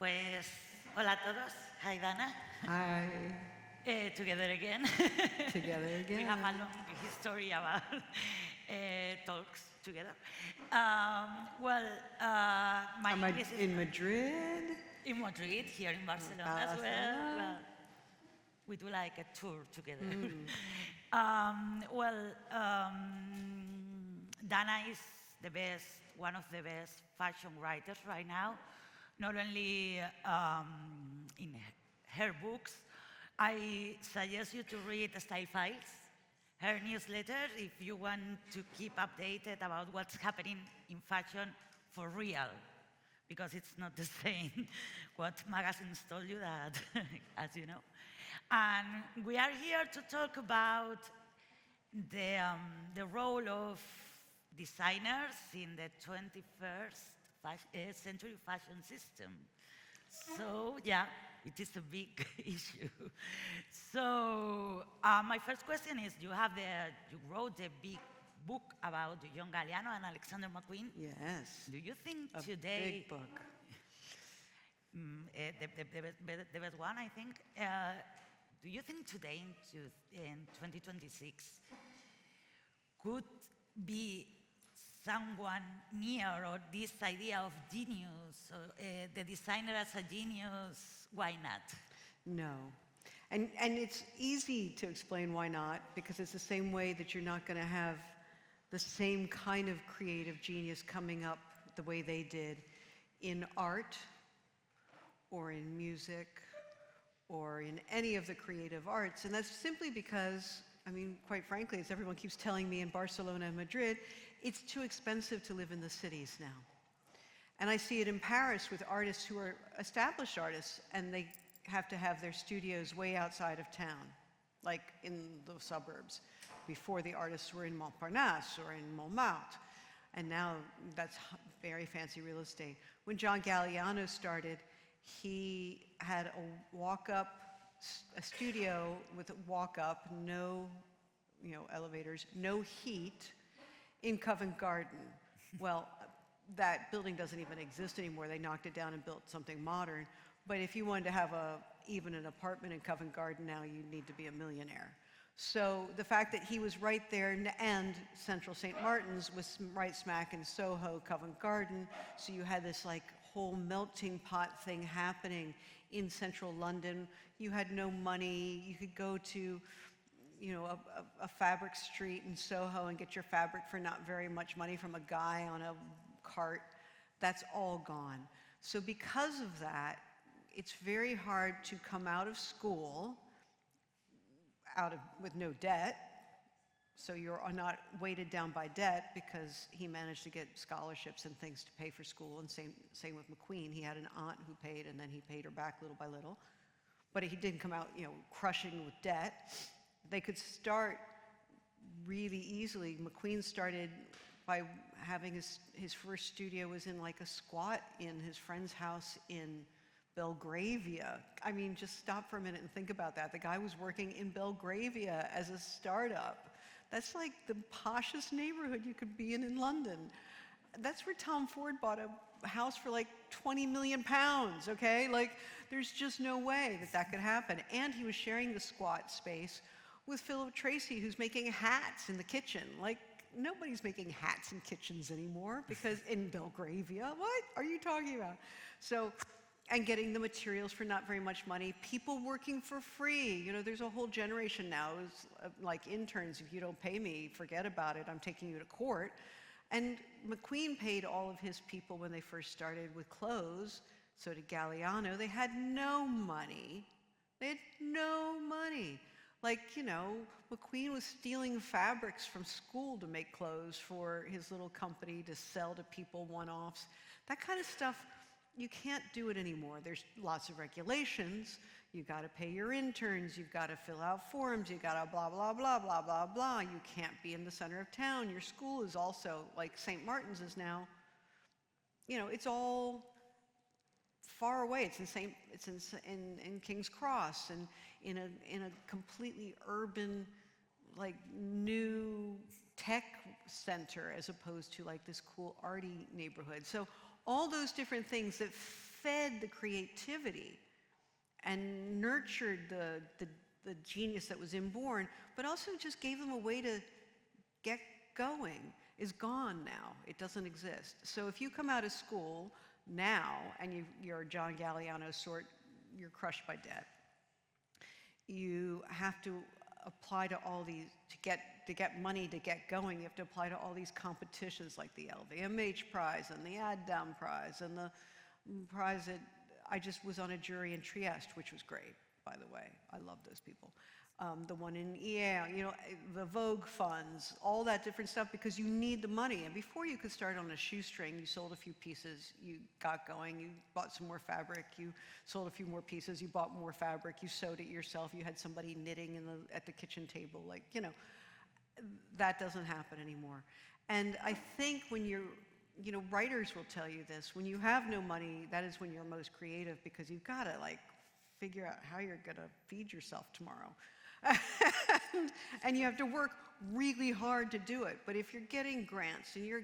Pues, hola a todos. Hi, Dana. Hi. Together again. Together again. We have a long history about talks together. My Am I English is in Madrid? in Madrid, here in Barcelona as well. Well, we do like a tour together. Dana is the best, one of the best fashion writers right now. Not only in her books, I suggest you to read Style Files, her newsletter, if you want to keep updated about what's happening in fashion for real, because it's not the same what magazines told you that, as you know. And we are here to talk about the role of designers in the 21st century fashion system. So, yeah, it is a big issue. So, my first question is, you wrote a big book about young Galliano and Alexander McQueen. Yes. Do you think a today... big book. The best one, I think. Do you think today, in 2026, could be someone near or this idea of genius, or, the designer as a genius, why not? No. And it's easy to explain why not, because it's the same way that you're not going to have the same kind of creative genius coming up the way they did in art or in music or in any of the creative arts. And that's simply because, I mean, quite frankly, as everyone keeps telling me in Barcelona and Madrid, it's too expensive to live in the cities now. And I see it in Paris with artists who are established artists, and they have to have their studios way outside of town, like in the suburbs. Before, the artists were in Montparnasse or in Montmartre, and now that's very fancy real estate. When John Galliano started, he had a studio with a walk-up, no elevators, no heat, in Covent Garden. Well, that building doesn't even exist anymore. They knocked it down and built something modern. But if you wanted to have even an apartment in Covent Garden now, you need to be a millionaire. So the fact that he was right there, and Central St. Martin's was right smack in Soho, Covent Garden, so you had this like whole melting pot thing happening in central London. You had no money. You could go to a fabric street in Soho and get your fabric for not very much money from a guy on a cart. That's all gone. So because of that, it's very hard to come out of school with no debt. So you're not weighted down by debt, because he managed to get scholarships and things to pay for school. And same with McQueen. He had an aunt who paid, and then he paid her back little by little. But he didn't come out, crushing with debt. They could start really easily. McQueen started by having his first studio was in like a squat in his friend's house in Belgravia. I mean, just stop for a minute and think about that. The guy was working in Belgravia as a startup. That's like the poshest neighborhood you could be in London. That's where Tom Ford bought a house for like 20 million pounds, okay? Like, there's just no way that could happen. And he was sharing the squat space with Philip Tracy, who's making hats in the kitchen. Like, nobody's making hats in kitchens anymore, because in Belgravia, what are you talking about? So, and getting the materials for not very much money, people working for free. There's a whole generation now, like interns, if you don't pay me, forget about it, I'm taking you to court. And McQueen paid all of his people when they first started with clothes. So did Galliano. They had no money. They had no money. Like, McQueen was stealing fabrics from school to make clothes for his little company to sell to people one-offs. That kind of stuff, you can't do it anymore. There's lots of regulations. You got to pay your interns. You've got to fill out forms. You got to blah, blah, blah, blah, blah, blah. You can't be in the center of town. Your school is also, like St. Martin's is now, it's all far away. It's in King's Cross, and in a completely urban, like, new tech center, as opposed to like this cool arty neighborhood. So all those different things that fed the creativity and nurtured the genius that was inborn, but also just gave them a way to get going, is gone now. It doesn't exist. So if you come out of school now and you're John Galliano sort, you're crushed by debt. You have to apply to all these, to get money to get going, you have to apply to all these competitions like the LVMH prize and the Adam prize and the prize that, I just was on a jury in Trieste, which was great, by the way. I love those people. The one in EA, you know, the Vogue funds, all that different stuff, because you need the money. And before you could start on a shoestring, you sold a few pieces, you got going, you bought some more fabric, you sold a few more pieces, you bought more fabric, you sewed it yourself, you had somebody knitting at the kitchen table, like, you know, that doesn't happen anymore. And I think when you're, you know, writers will tell you this, when you have no money, that is when you're most creative, because you've got to, like, figure out how you're going to feed yourself tomorrow. And you have to work really hard to do it. But if you're getting grants and you're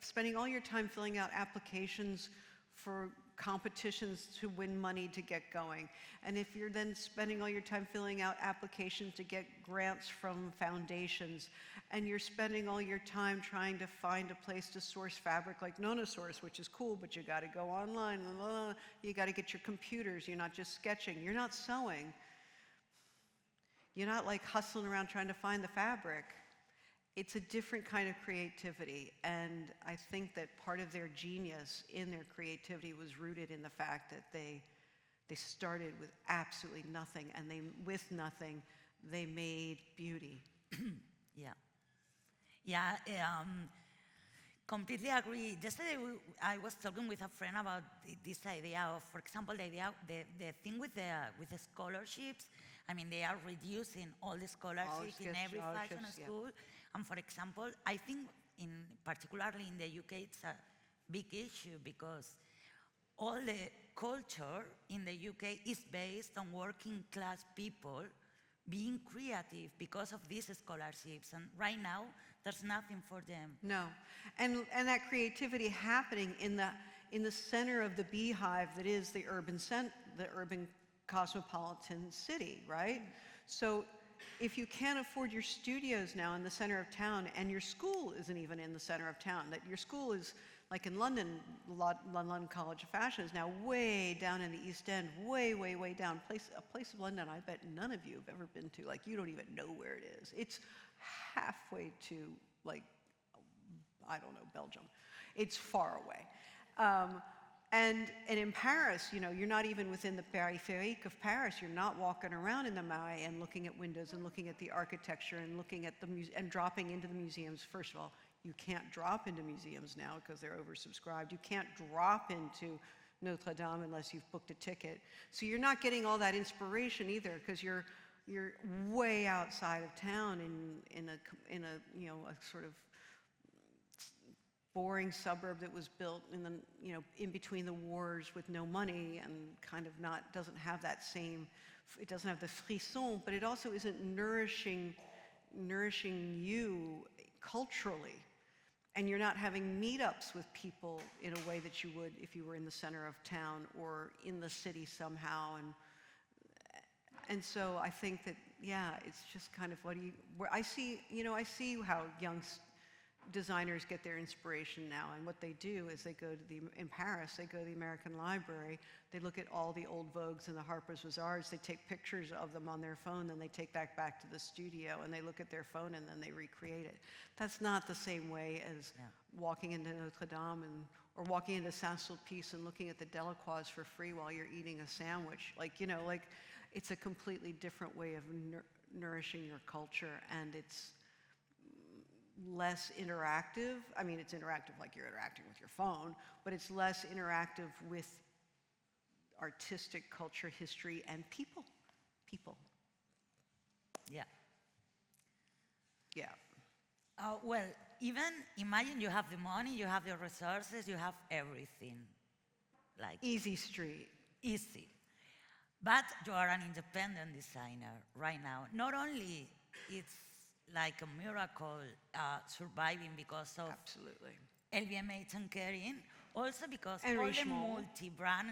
spending all your time filling out applications for competitions to win money to get going, and if you're then spending all your time filling out applications to get grants from foundations, and you're spending all your time trying to find a place to source fabric like Nonosource, which is cool, but you got to go online, you got to get your computers, you're not just sketching, you're not sewing. You're not like hustling around trying to find the fabric. It's a different kind of creativity. And I think that part of their genius in their creativity was rooted in the fact that they started with absolutely nothing, and with nothing, they made beauty. Yeah, completely agree. Yesterday I was talking with a friend about this idea of, for example, the thing with the scholarships. I mean, they are reducing all the scholarships in every fashion school. Yeah. And for example, I think particularly in the UK, it's a big issue because all the culture in the UK is based on working class people being creative because of these scholarships. And right now, there's nothing for them. No, and that creativity happening in the center of the beehive that is the urban cosmopolitan city, right? So if you can't afford your studios now in the center of town, and your school isn't even in the center of town, that your school is like in London, London College of Fashion is now way down in the East End, way, way, way down. A place of London I bet none of you have ever been to. Like, you don't even know where it is. It's halfway to, like, I don't know, Belgium. It's far away. And in Paris, you know, you're not even within the périphérique of Paris. You're not walking around in the Marais and looking at windows and looking at the architecture and looking at and dropping into the museums. First of all, you can't drop into museums now because they're oversubscribed. You can't drop into Notre Dame unless you've booked a ticket. So you're not getting all that inspiration either, because you're way outside of town in a you know, a sort of boring suburb that was built in between the wars with no money, and kind of doesn't have that same, it doesn't have the frisson, but it also isn't nourishing you culturally. And you're not having meetups with people in a way that you would if you were in the center of town or in the city somehow. And so I think that, yeah, it's just kind of I see how young designers get their inspiration now, and what they do is in Paris, they go to the American Library, they look at all the old Vogues and the Harper's Bazaars, they take pictures of them on their phone, then they take that back to the studio, and they look at their phone, and then they recreate it. That's not the same way as walking into Notre Dame or walking into Saint-Sulpice and looking at the Delacroix for free while you're eating a sandwich. It's a completely different way of nourishing your culture, and it's less interactive. I mean, it's interactive like you're interacting with your phone, but it's less interactive with artistic culture, history, and people. Yeah. Yeah. Well, even imagine you have the money, you have the resources, you have everything. Like easy street. Easy. But you are an independent designer right now. Not only it's like a miracle surviving because of Absolutely. LVMH and Kering, Also because And all the Richemont. multi-brand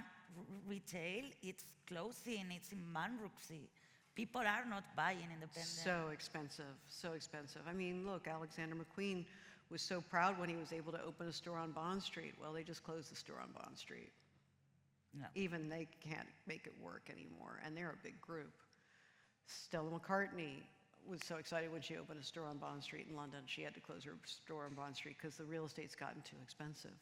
retail, it's clothing, it's in bankruptcy. People are not buying independent. So expensive, so expensive. I mean, look, Alexander McQueen was so proud when he was able to open a store on Bond Street. Well, they just closed the store on Bond Street. No. Even they can't make it work anymore, and they're a big group. Stella McCartney was so excited when she opened a store on Bond Street in London. She had to close her store on Bond Street because the real estate's gotten too expensive.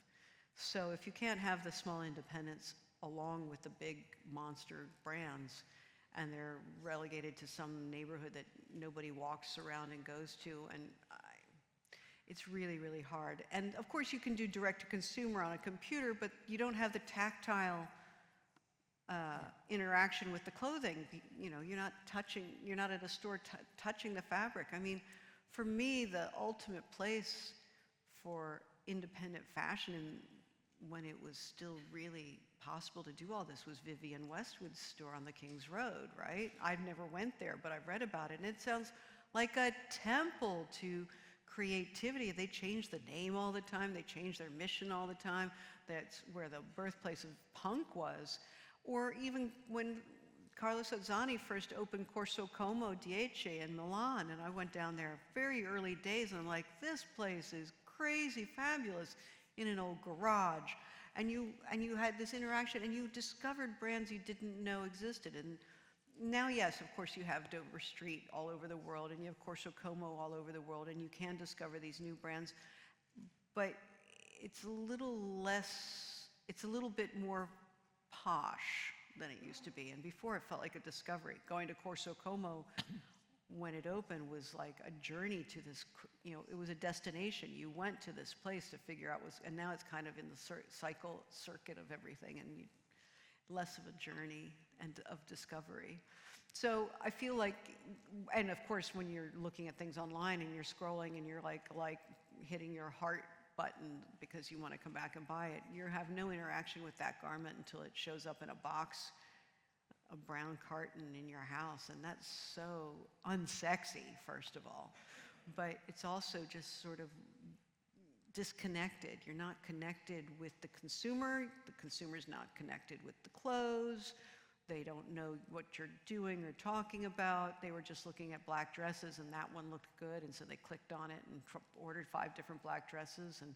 So if you can't have the small independents along with the big monster brands, and they're relegated to some neighborhood that nobody walks around and goes to, and it's really, really hard. And of course you can do direct-to-consumer on a computer, but you don't have the tactile interaction with the clothing. You know, you're not at a store touching the fabric. I mean, for me, the ultimate place for independent fashion, when it was still really possible to do all this, was Vivienne Westwood's store on the King's Road, right? I've never went there, but I've read about it, and it sounds like a temple to creativity. They change the name all the time. They change their mission all the time. That's where the birthplace of punk was. Or even when Carlo Sozzani first opened Corso Como 10 in Milan, and I went down there very early days, and I'm like, this place is crazy fabulous, in an old garage. And you had this interaction, and you discovered brands you didn't know existed. And now, yes, of course, you have Dover Street all over the world, and you have Corso Como all over the world, and you can discover these new brands. But it's a little less, it's a little bit more posh than it used to be. And before, it felt like a discovery. Going to Corso Como when it opened was like a journey to this, you know, it was a destination. You went to this place to figure out and now it's kind of in the circuit of everything, and less of a journey and of discovery. So I feel like, and of course when you're looking at things online and you're scrolling and you're like hitting your heart button because you want to come back and buy it, you have no interaction with that garment until it shows up in a box, a brown carton in your house, and that's so unsexy, first of all. But it's also just sort of disconnected. You're not connected with the consumer's not connected with the clothes, they don't know what you're doing or talking about. They were just looking at black dresses, and that one looked good, and so they clicked on it and ordered 5 different black dresses, and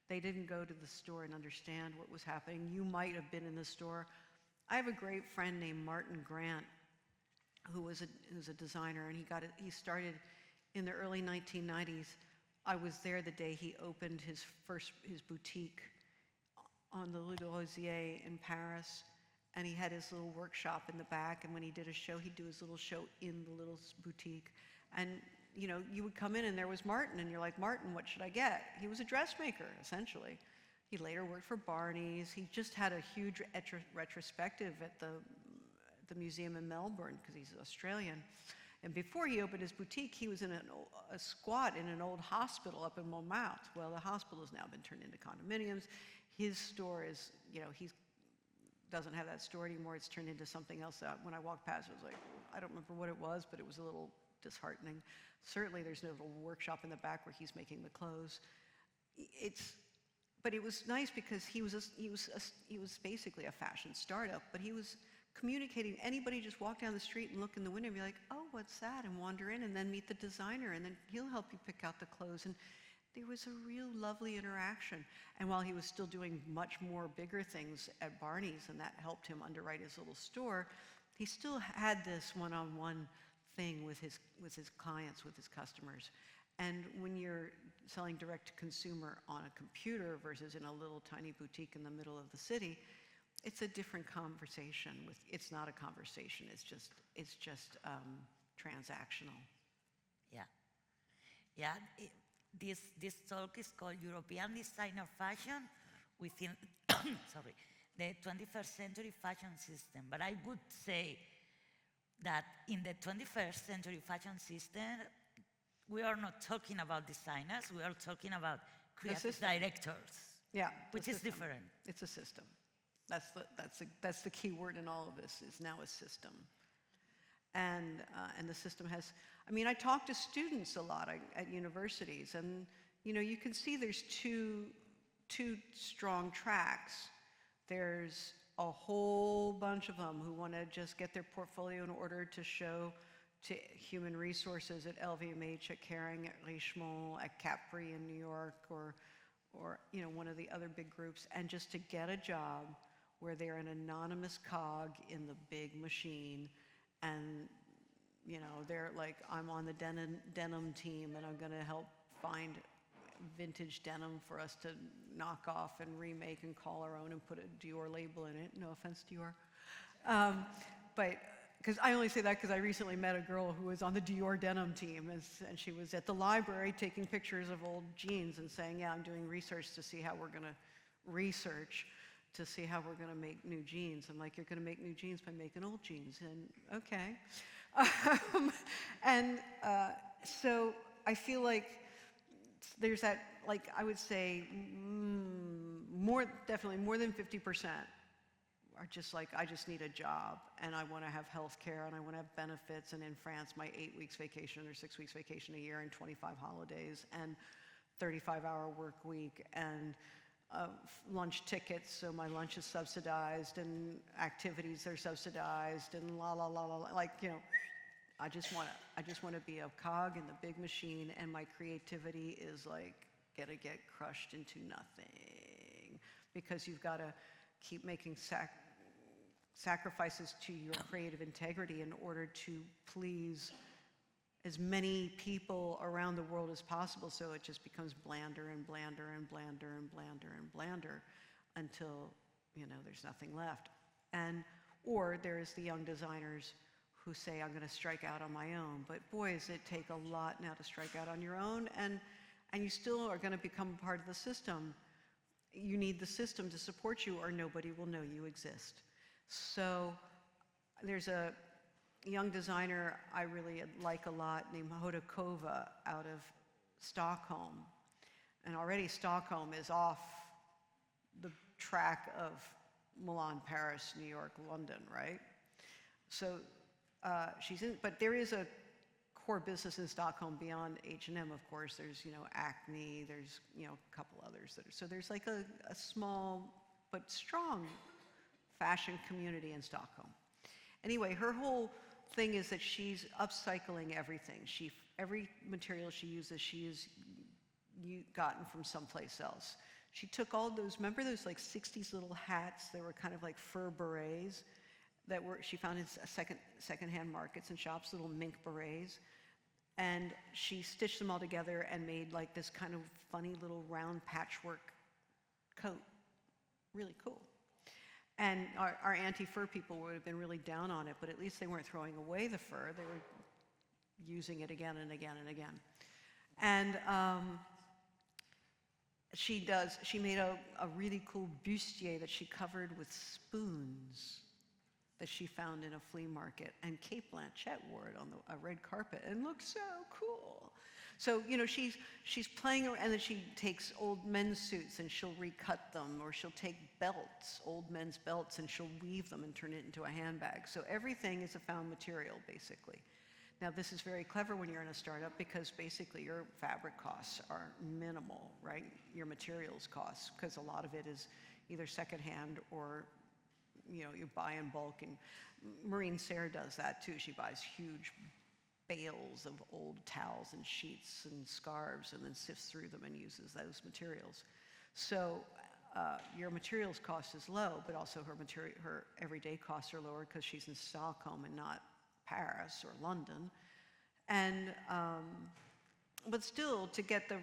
they didn't go to the store and understand what was happening. You might have been in the store. I have a great friend named Martin Grant, who's a designer, and he started in the early 1990s. I was there the day he opened his boutique on the Rue de Rosier in Paris, and he had his little workshop in the back, and when he did a show, he'd do his little show in the little boutique. And you know, you would come in and there was Martin, and you're like, Martin, what should I get? He was a dressmaker, essentially. He later worked for Barney's. He just had a huge retrospective at the museum in Melbourne, because he's Australian. And before he opened his boutique, he was in a squat in an old hospital up in Montmartre. Well, the hospital has now been turned into condominiums. His store is, you know, he doesn't have that store anymore. It's turned into something else. When I walked past, I was like, I don't remember what it was, but it was a little disheartening. Certainly, there's no little workshop in the back where he's making the clothes. But it was nice because he was basically a fashion startup, but he was communicating. Anybody just walk down the street and look in the window and be like, oh, what's that? And wander in and then meet the designer, and then he'll help you pick out the clothes. And there was a real lovely interaction. And while he was still doing much more bigger things at Barney's, and that helped him underwrite his little store, he still had this one-on-one thing with his clients, with his customers. And when you're selling direct to consumer on a computer versus in a little tiny boutique in the middle of the city, it's a different conversation. It's not a conversation. It's just transactional. Yeah. This talk is called European Designer Fashion within the 21st century fashion system. But I would say that in the 21st century fashion system, we are not talking about designers. We are talking about creative directors. Yeah, which is different. It's a system. That's the key word in all of this, is now a system. And the system has, I mean, I talk to students a lot at universities, and you know, you can see there's two two strong tracks. There's a whole bunch of them who want to just get their portfolio in order to show to human resources at LVMH, at Kering, at Richemont, at Capri in New York, or one of the other big groups, and just to get a job where they're an anonymous cog in the big machine, and they're like, I'm on the denim team, and I'm going to help find vintage denim for us to knock off and remake and call our own and put a Dior label in it. No offense, Dior. But because I only say that because I recently met a girl who was on the Dior denim team, and she was at the library taking pictures of old jeans and saying, yeah, I'm doing research to see how we're going to make new jeans. I'm like, you're going to make new jeans by making old jeans, and okay. So I feel like there's that, like, I would say definitely more than 50% are just like, I just need a job, and I want to have health care, and I want to have benefits, and in France, my 8 weeks vacation or 6 weeks vacation a year, and 25 holidays, and 35-hour work week, and lunch tickets, so my lunch is subsidized, and activities are subsidized, and la la la la, like, I just want to be a cog in the big machine, and my creativity is like gonna get crushed into nothing, because you've got to keep making sacrifices to your creative integrity in order to please as many people around the world as possible, so it just becomes blander and blander and blander and blander and blander until there's nothing left. Or there's the young designers who say, I'm going to strike out on my own. But boy, does it take a lot now to strike out on your own, and you still are going to become part of the system. You need the system to support you, or nobody will know you exist. So there's a young designer I really like a lot named Hoda Kova out of Stockholm. And already Stockholm is off the track of Milan, Paris, New York, London, right? So but there is a core business in Stockholm beyond H&M, of course. There's, Acne, there's, a couple others. So there's like a small but strong fashion community in Stockholm. Anyway, her whole thing is that she's upcycling everything. Every material she uses, she has gotten from someplace else. She took all those, remember those like 60s little hats that were kind of like fur berets she found in secondhand markets and shops, little mink berets. And she stitched them all together and made like this kind of funny little round patchwork coat. Really cool. And our anti-fur people would have been really down on it, but at least they weren't throwing away the fur. They were using it again and again and again. And she made a really cool bustier that she covered with spoons that she found in a flea market. And Kate Blanchett wore it on a red carpet and looked so cool. So, she's playing, and then she takes old men's suits and she'll recut them, or she'll take belts, old men's belts, and she'll weave them and turn it into a handbag. So everything is a found material, basically. Now, this is very clever when you're in a startup, because basically your fabric costs are minimal, right? Your materials costs, because a lot of it is either secondhand or you buy in bulk. And Maureen Sayre does that too. She buys huge bales of old towels and sheets and scarves, and then sifts through them and uses those materials. So your materials cost is low, but also her everyday costs are lower because she's in Stockholm and not Paris or London. And but still, to get the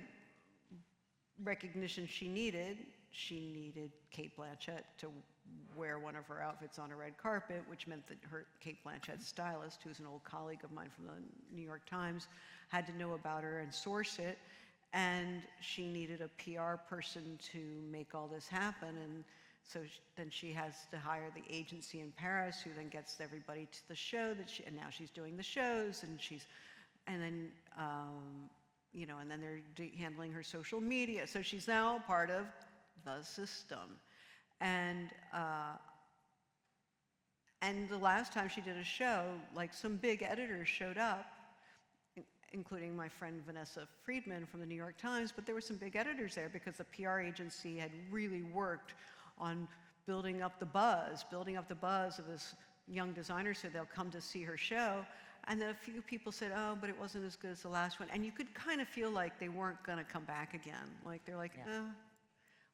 recognition she needed Kate Blanchett to wear one of her outfits on a red carpet, which meant that Kate Blanchett's stylist, who's an old colleague of mine from the New York Times, had to know about her and source it. And she needed a PR person to make all this happen. And so then she has to hire the agency in Paris, who then gets everybody to the show and now she's doing the shows, and then they're handling her social media. So she's now part of the system. And the last time she did a show, like, some big editors showed up including my friend Vanessa Friedman from the New York Times, but there were some big editors there because the PR agency had really worked on building up the buzz of this young designer so they'll come to see her show. And then a few people said, oh, but it wasn't as good as the last one. And you could kind of feel like they weren't going to come back again. Like, they're like, Yeah.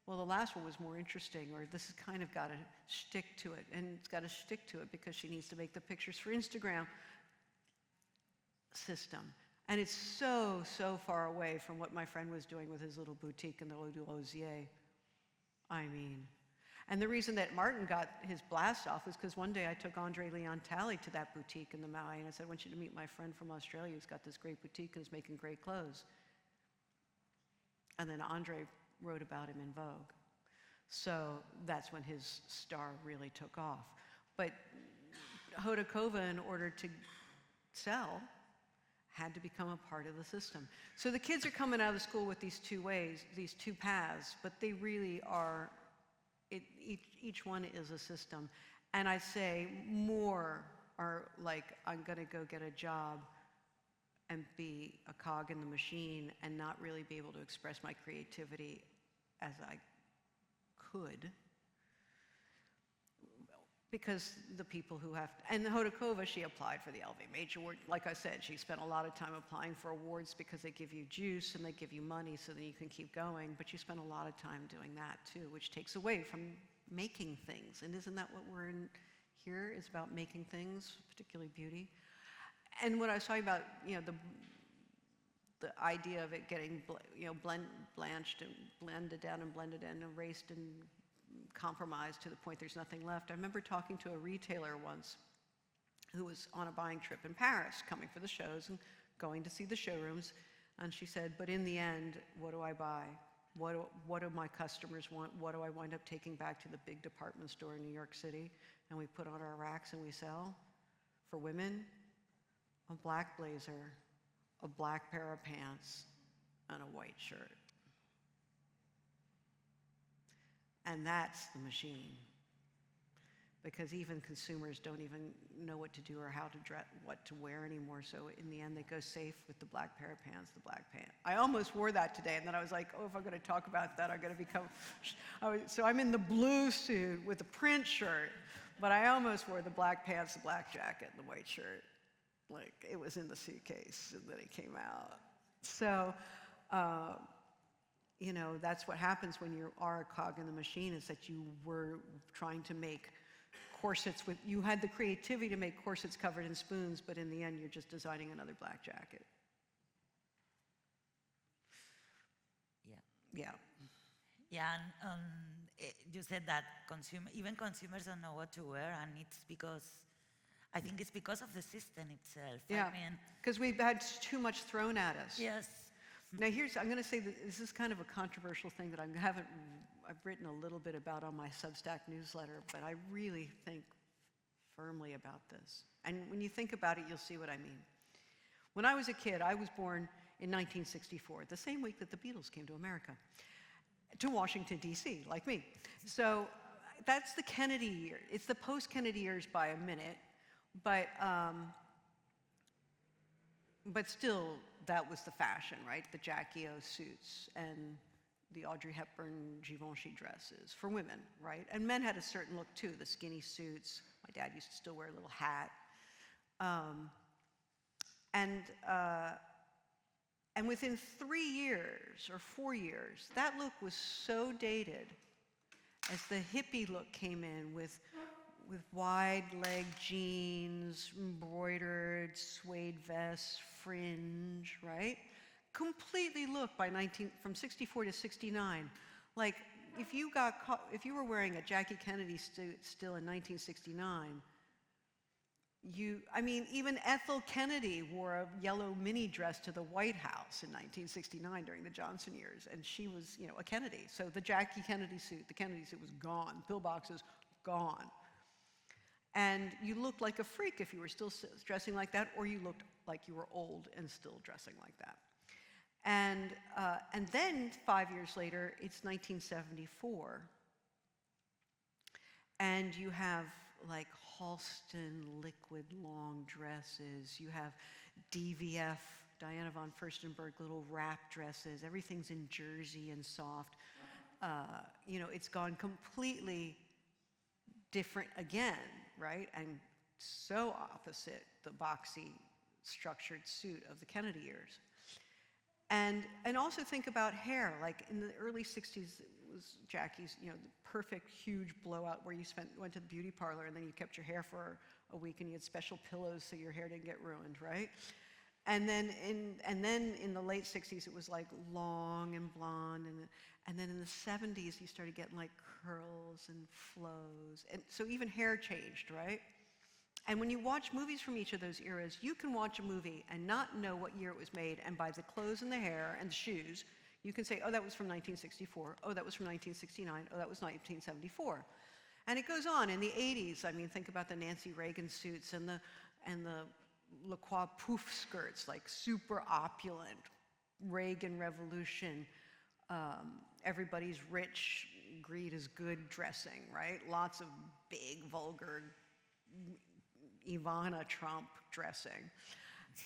well, the last one was more interesting, or this has kind of got to stick to it. And it's got to stick to it because she needs to make the pictures for Instagram system. And it's so, so far away from what my friend was doing with his little boutique in the Rue du Rosier. I mean, and the reason that Martin got his blast off was because one day I took Andre Leon Talley to that boutique in the Maui, and I said, I want you to meet my friend from Australia who's got this great boutique and is making great clothes. And then Andre wrote about him in Vogue. So that's when his star really took off. But Hodakova, in order to sell, had to become a part of the system. So the kids are coming out of the school with these two ways, these two paths, but they really are, each one is a system. And I say more are like, I'm gonna go get a job and be a cog in the machine and not really be able to express my creativity as I could. Because the people who have, and Hodakova, she applied for the LVMH award. Like I said, she spent a lot of time applying for awards because they give you juice and they give you money so that you can keep going. But you spend a lot of time doing that too, which takes away from making things. And isn't that what we're in here, is about making things, particularly beauty? And what I was talking about, the idea of it getting, blanched and blended down and blended and erased and compromised to the point there's nothing left. I remember talking to a retailer once who was on a buying trip in Paris, coming for the shows and going to see the showrooms. And she said, but in the end, what do I buy? What do my customers want? What do I wind up taking back to the big department store in New York City? And we put on our racks and we sell. For women, a black blazer, a black pair of pants, and a white shirt. And that's the machine. Because even consumers don't even know what to do or how to dress, what to wear anymore. So in the end, they go safe with the black pair of pants, the black pant. I almost wore that today, and then I was like, oh, if I'm going to talk about that, I'm going to become... So I'm in the blue suit with the print shirt, but I almost wore the black pants, the black jacket, and the white shirt. Like, it was in the suitcase, and then it came out. So... that's what happens when you are a cog in the machine, is that you were trying to make corsets with, you had the creativity to make corsets covered in spoons, but in the end, you're just designing another black jacket. Yeah. Yeah, and you said that even consumers don't know what to wear, and I think it's because of the system itself. Yeah, I mean, because we've had too much thrown at us. yes. Now I'm going to say that this is kind of a controversial thing that I've written a little bit about on my Substack newsletter, but I really think firmly about this. And when you think about it, you'll see what I mean. When I was a kid, I was born in 1964, the same week that the Beatles came to America, to Washington, D.C., like me. So that's the Kennedy year. It's the post-Kennedy years by a minute, but still, that was the fashion, right? The Jackie O suits and the Audrey Hepburn Givenchy dresses for women, right? And men had a certain look too, the skinny suits. My dad used to still wear a little hat. And within 3 years or 4 years, that look was so dated as the hippie look came in with wide leg jeans, embroidered suede vests, fringe, right? Completely look from 64 to 69. Like, if you were wearing a Jackie Kennedy suit still in 1969, even Ethel Kennedy wore a yellow mini dress to the White House in 1969 during the Johnson years, and she was, a Kennedy. So the Jackie Kennedy suit, the Kennedy suit was gone. Pillboxes, gone. And you looked like a freak if you were still dressing like that, or you looked like you were old and still dressing like that. And then 5 years later, it's 1974, and you have like Halston liquid long dresses. You have DVF Diana von Furstenberg, little wrap dresses, everything's in jersey and soft. You know, it's gone completely different again, right? And so opposite the boxy, structured suit of the Kennedy years. And also think about hair. Like in the early 60s, it was Jackie's, you know, the perfect huge blowout where you went to the beauty parlor and then you kept your hair for a week and you had special pillows so your hair didn't get ruined, right? And then in the late 60s, it was like long and blonde. And then in the 70s, you started getting like curls and flows. And so even hair changed, right? And when you watch movies from each of those eras, you can watch a movie and not know what year it was made, and by the clothes and the hair and the shoes, you can say, oh, that was from 1964, oh, that was from 1969, oh, that was 1974. And it goes on. In the 80s, I mean, think about the Nancy Reagan suits and the La Croix poof skirts, like super opulent, Reagan Revolution, everybody's rich, greed is good dressing, right? Lots of big, vulgar Ivana Trump dressing.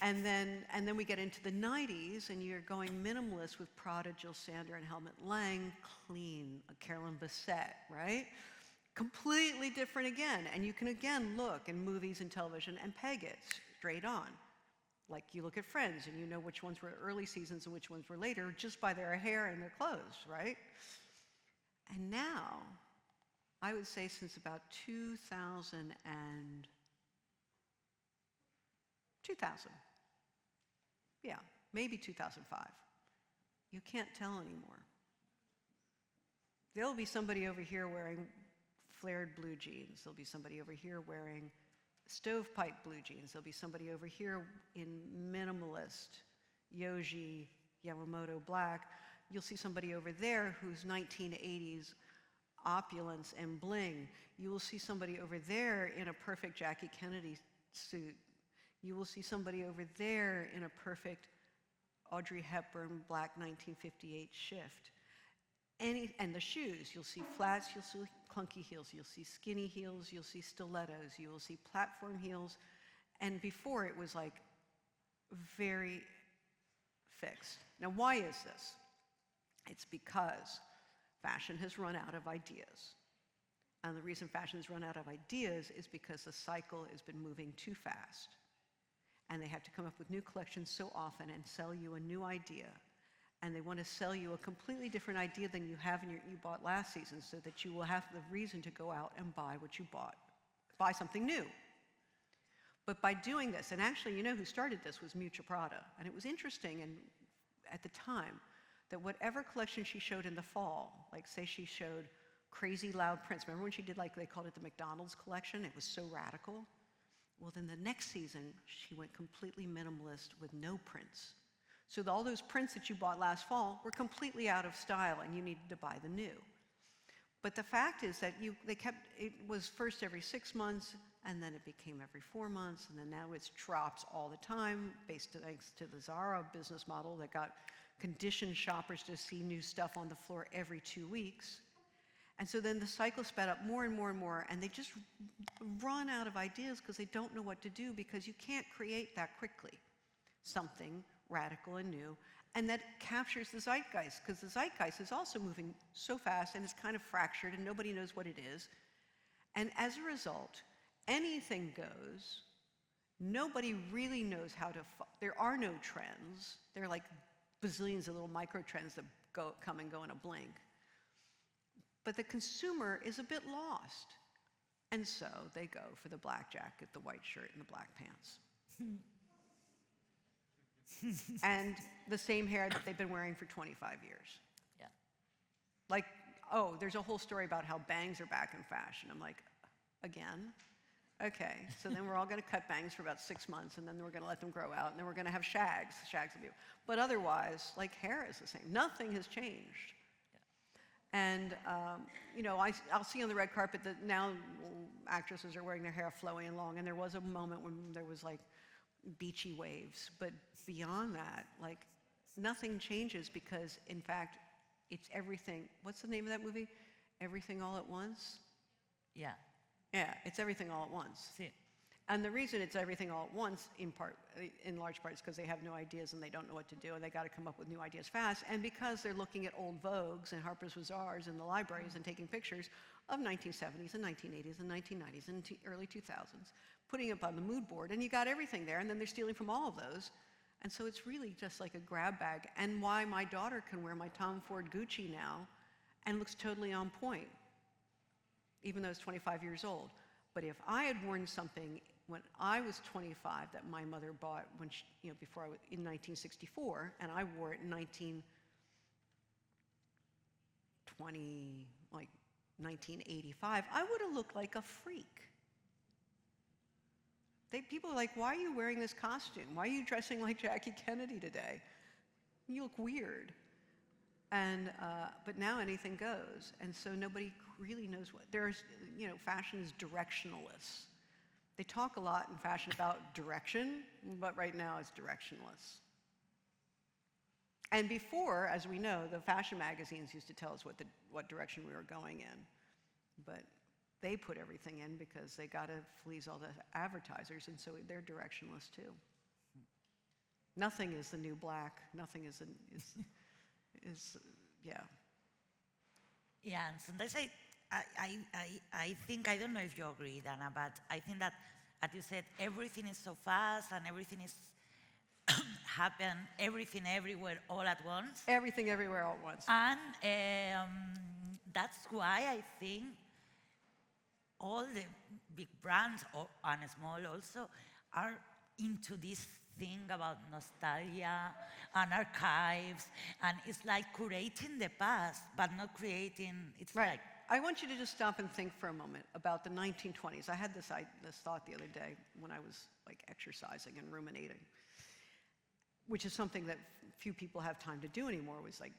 And then we get into the 90s, and you're going minimalist with Prada, Jill Sander, and Helmut Lang, clean, Carolyn Bessette, right? Completely different again. And you can again look in movies and television and peg it straight on. Like you look at Friends, and you know which ones were early seasons and which ones were later just by their hair and their clothes, right? And now, I would say since about 2000, yeah, maybe 2005. You can't tell anymore. There'll be somebody over here wearing flared blue jeans. There'll be somebody over here wearing stovepipe blue jeans. There'll be somebody over here in minimalist, Yoji, Yamamoto black. You'll see somebody over there who's 1980s opulence and bling. You will see somebody over there in a perfect Jackie Kennedy suit. You will see somebody over there in a perfect Audrey Hepburn black 1958 shift. And the shoes, you'll see flats, you'll see clunky heels, you'll see skinny heels, you'll see stilettos, you will see platform heels. And before it was like very fixed. Now, why is this? It's because fashion has run out of ideas. And the reason fashion has run out of ideas is because the cycle has been moving too fast. And they have to come up with new collections so often and sell you a new idea. And they want to sell you a completely different idea than you have you bought last season, so that you will have the reason to go out and buy what you bought, buy something new. But by doing this, and actually, you know who started this was Miuccia Prada. And it was interesting at the time that whatever collection she showed in the fall, like say she showed crazy loud prints. Remember when she did, like, they called it the McDonald's collection? It was so radical. Well, then the next season, she went completely minimalist with no prints. So all those prints that you bought last fall were completely out of style, and you needed to buy the new. But the fact is that it was first every 6 months, and then it became every 4 months, and then now it's drops all the time, thanks to the Zara business model that got conditioned shoppers to see new stuff on the floor every 2 weeks. And so then the cycle sped up more and more and more, and they just run out of ideas because they don't know what to do, because you can't create that quickly something radical and new, and that captures the zeitgeist, because the zeitgeist is also moving so fast and it's kind of fractured and nobody knows what it is. And as a result, anything goes. Nobody really knows how to, there are no trends. There are like bazillions of little micro trends that come and go in a blink. But the consumer is a bit lost. And so they go for the black jacket, the white shirt, and the black pants. And the same hair that they've been wearing for 25 years. Yeah. Like, oh, there's a whole story about how bangs are back in fashion. I'm like, again? Okay, so then we're all going to cut bangs for about 6 months, and then we're going to let them grow out, and then we're going to have shags. Shags will be, but otherwise, like, hair is the same. Nothing has changed. And, you know, I'll see on the red carpet that now actresses are wearing their hair flowy and long, and there was a moment when there was, like, beachy waves. But beyond that, like, nothing changes because, in fact, it's everything. What's the name of that movie? Everything All at Once? Yeah. Yeah, it's everything all at once. Sí. And the reason it's everything all at once, in large part, is because they have no ideas and they don't know what to do, and they got to come up with new ideas fast. And because they're looking at old Vogues and Harper's Bazaars in the libraries and taking pictures of 1970s and 1980s and 1990s and early 2000s, putting it up on the mood board, and you got everything there, and then they're stealing from all of those. And so it's really just like a grab bag. And why my daughter can wear my Tom Ford Gucci now and looks totally on point, even though it's 25 years old. But if I had worn something when I was 25 that my mother bought when she, before in 1964, and I wore it in 1985, I would have looked like a freak. People are like, why are you wearing this costume? Why are you dressing like Jackie Kennedy today? You look weird. And, but now anything goes. And so nobody really knows what, fashion is directionless. They talk a lot in fashion about direction, but right now it's directionless. And before, as we know, the fashion magazines used to tell us what direction we were going in. But they put everything in because they got to fleece all the advertisers, and so they're directionless too. Nothing is the new black. Nothing is yeah. Yeah, and sometimes I think, I don't know if you agree, Dana, but I think that, as you said, everything is so fast and everything is happen, everything everywhere all at once. Everything everywhere all at once. And that's why I think all the big brands, and small also, are into this thing about nostalgia and archives, and it's like curating the past, but not creating, it's right. like... I want you to just stop and think for a moment about the 1920s. I had this thought the other day when I was like exercising and ruminating, which is something that few people have time to do anymore, was like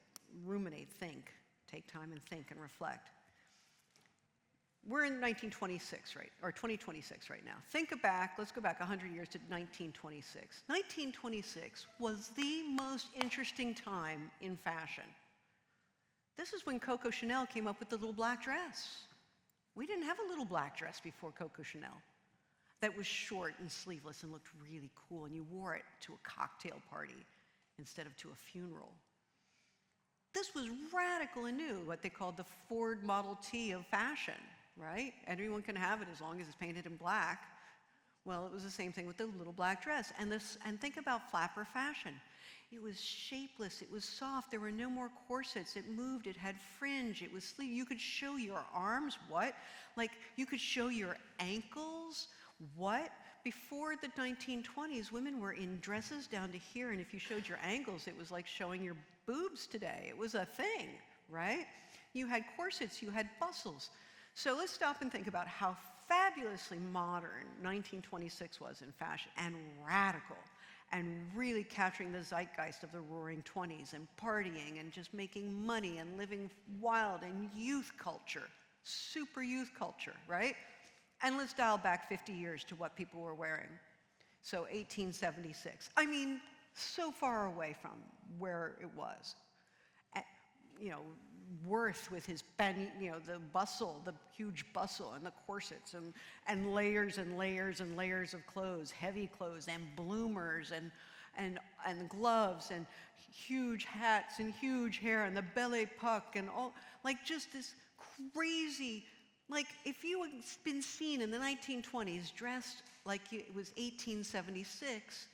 ruminate, think, take time and think and reflect. We're in 1926, right, or 2026 right now. Think back, let's go back 100 years to 1926. 1926 was the most interesting time in fashion. This is when Coco Chanel came up with the little black dress. We didn't have a little black dress before Coco Chanel that was short and sleeveless and looked really cool, and you wore it to a cocktail party instead of to a funeral. This was radical and new, what they called the Ford Model T of fashion, right? Everyone can have it as long as it's painted in black. Well, it was the same thing with the little black dress. And think about flapper fashion. It was shapeless, it was soft, there were no more corsets, it moved, it had fringe, it was sleeve. You could show your arms, what? Like, you could show your ankles, what? Before the 1920s, women were in dresses down to here, and if you showed your ankles, it was like showing your boobs today. It was a thing, right? You had corsets, you had bustles. So let's stop and think about how fabulously modern 1926 was in fashion, and radical, and really capturing the zeitgeist of the roaring 20s, and partying, and just making money, and living wild, and youth culture, super youth culture, right? And let's dial back 50 years to what people were wearing. So 1876. I mean, so far away from where it was. Worth with his the bustle, the huge bustle, and the corsets, and layers and layers and layers of clothes, heavy clothes, and bloomers, and gloves, and huge hats, and huge hair, and the belle puck, and all, like just this crazy, like if you had been seen in the 1920s dressed like it was 1876,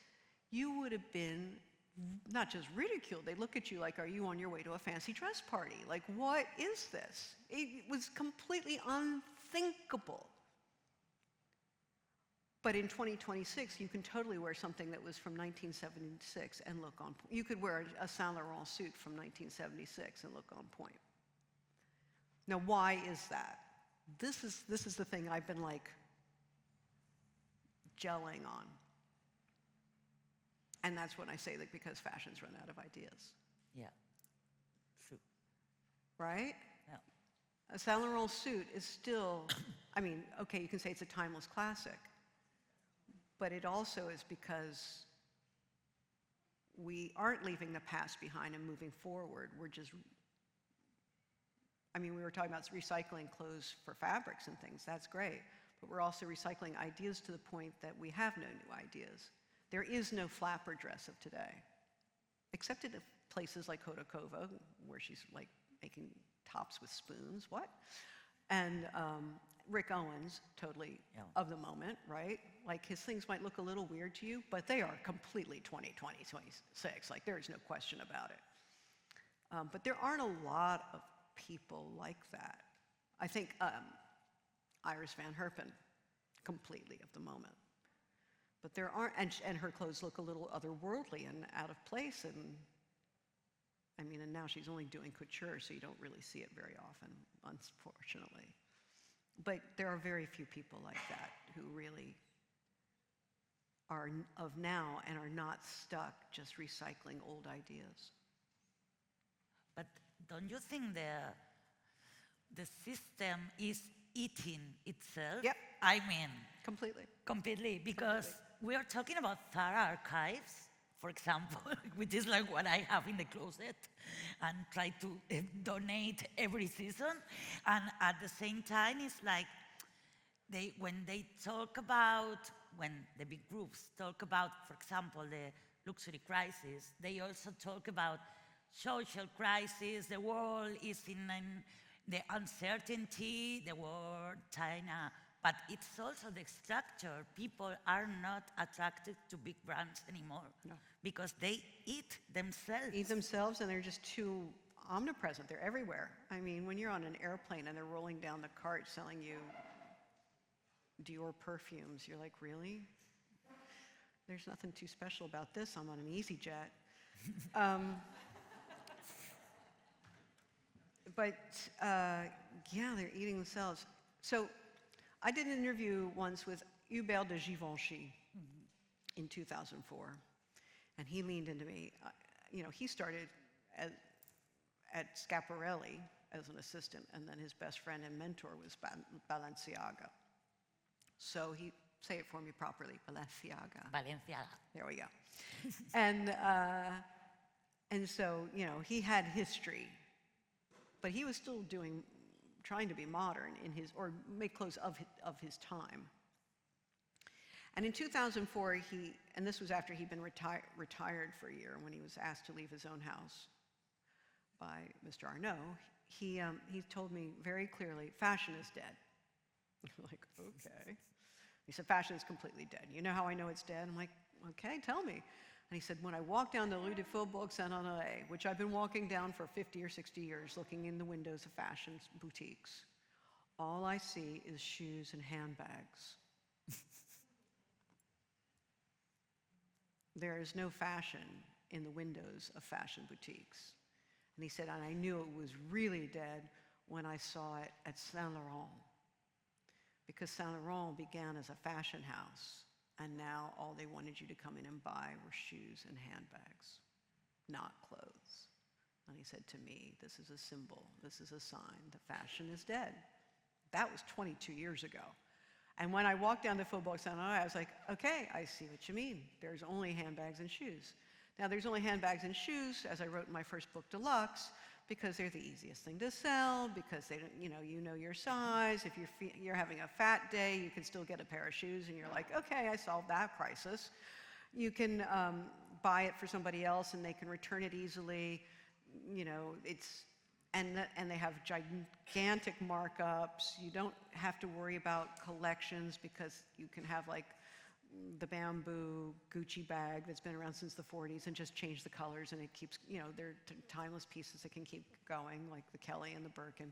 you would have been not just ridiculed, they look at you like, are you on your way to a fancy dress party? Like, what is this? It was completely unthinkable. But in 2026, you can totally wear something that was from 1976 and look on point. You could wear a Saint Laurent suit from 1976 and look on point. Now, why is that? This is the thing I've been like gelling on. And that's when I say that because fashion's run out of ideas. Yeah, true. Right? Yeah. A Saint Laurent suit is still, I mean, okay, you can say it's a timeless classic, but it also is because we aren't leaving the past behind and moving forward. We're just, I mean, we were talking about recycling clothes for fabrics and things. That's great. but we're also recycling ideas to the point that we have no new ideas. There is no flapper dress of today, except at places like Khodakova, where she's like making tops with spoons, what? And Rick Owens, totally of the moment, right? Like his things might look a little weird to you, but they are completely 2020, 26. Like there is no question about it. But there aren't a lot of people like that. I think Iris Van Herpen, completely of the moment. But there aren't, and her clothes look a little otherworldly and out of place, and I mean, and now she's only doing couture, so you don't really see it very often, unfortunately. But there are very few people like that who really are of now and are not stuck just recycling old ideas. But don't you think the system is eating itself? Yep. I mean, Completely. Because we are talking about Zara archives, for example, which is like what I have in the closet and try to donate every season. And at the same time, it's like when the big groups talk about, for example, the luxury crisis, they also talk about social crisis, the world is in the uncertainty, the world, China, but it's also the structure. People are not attracted to big brands anymore because they eat themselves. And they're just too omnipresent. They're everywhere. I mean, when you're on an airplane and they're rolling down the cart selling you Dior perfumes, you're like, really? There's nothing too special about this. I'm on an EasyJet. But yeah, they're eating themselves. So I did an interview once with Hubert de Givenchy in 2004, and he leaned into me. You know, he started at Schiaparelli as an assistant, and then his best friend and mentor was Balenciaga. So he, say it for me properly, Balenciaga. Balenciaga. There we go. And so, you know, he had history, but he was still trying to be modern or make clothes of his time. And in 2004, and this was after he'd been retired for a year, when he was asked to leave his own house by Mr. Arnault, he told me very clearly, fashion is dead. I'm like, okay. He said, fashion is completely dead. You know how I know it's dead? I'm like, okay, tell me. And he said, when I walk down the Rue du Faubourg Saint-Honoré, which I've been walking down for 50 or 60 years, looking in the windows of fashion boutiques, all I see is shoes and handbags. There is no fashion in the windows of fashion boutiques. And he said, and I knew it was really dead when I saw it at Saint Laurent. Because Saint Laurent began as a fashion house, and now all they wanted you to come in and buy were shoes and handbags, not clothes. And he said to me, this is a symbol, this is a sign, the fashion is dead. That was 22 years ago. And when I walked down the Faubourg Saint-Honoré, I was like, okay, I see what you mean. There's only handbags and shoes. Now, there's only handbags and shoes, as I wrote in my first book, Deluxe, because they're the easiest thing to sell, because they don't, you know your size. If you're having a fat day, you can still get a pair of shoes, and you're like, okay, I solved that crisis. You can buy it for somebody else, and they can return it easily. You know, and they have gigantic markups. You don't have to worry about collections, because you can have like the bamboo Gucci bag that's been around since the 40s and just change the colors, and it keeps, you know, they're timeless pieces that can keep going, like the Kelly and the Birkin.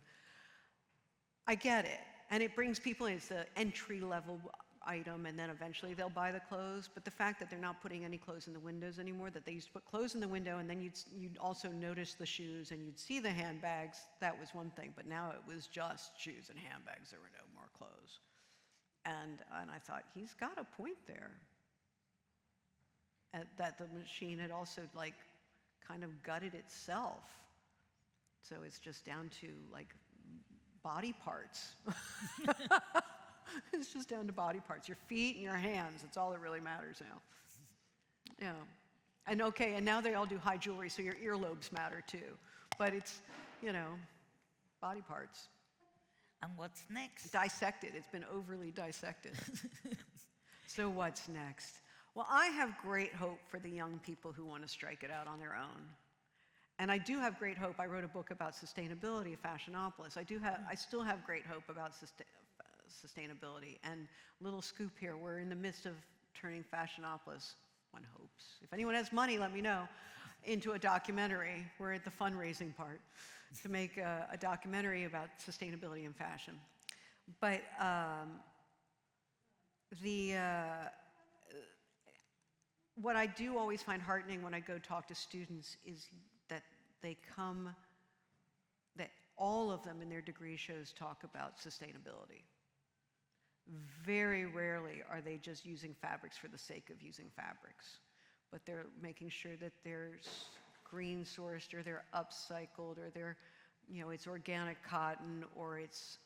I get it. And it brings people in. It's the entry-level item, and then eventually they'll buy the clothes. But the fact that they're not putting any clothes in the windows anymore, that they used to put clothes in the window, and then you'd also notice the shoes, and you'd see the handbags, that was one thing. But now it was just shoes and handbags. There were no more clothes. And I thought, he's got a point there. That the machine had also, like, kind of gutted itself. So it's just down to, like, body parts. It's just down to body parts. Your feet and your hands. That's all that really matters now. Yeah. And okay, and now they all do high jewelry, so your earlobes matter too. But it's, you know, body parts. And what's next? Dissected. It's been overly dissected. So what's next? Well, I have great hope for the young people who want to strike it out on their own. And I do have great hope. I wrote a book about sustainability, Fashionopolis. I still have great hope about sustainability. And little scoop here, we're in the midst of turning Fashionopolis, one hopes. If anyone has money, let me know, into a documentary. We're at the fundraising part to make a documentary about sustainability in fashion. But what I do always find heartening when I go talk to students is that that all of them in their degree shows talk about sustainability. Very rarely are they just using fabrics for the sake of using fabrics, but they're making sure that they're green sourced or they're upcycled or they're, it's organic cotton or it's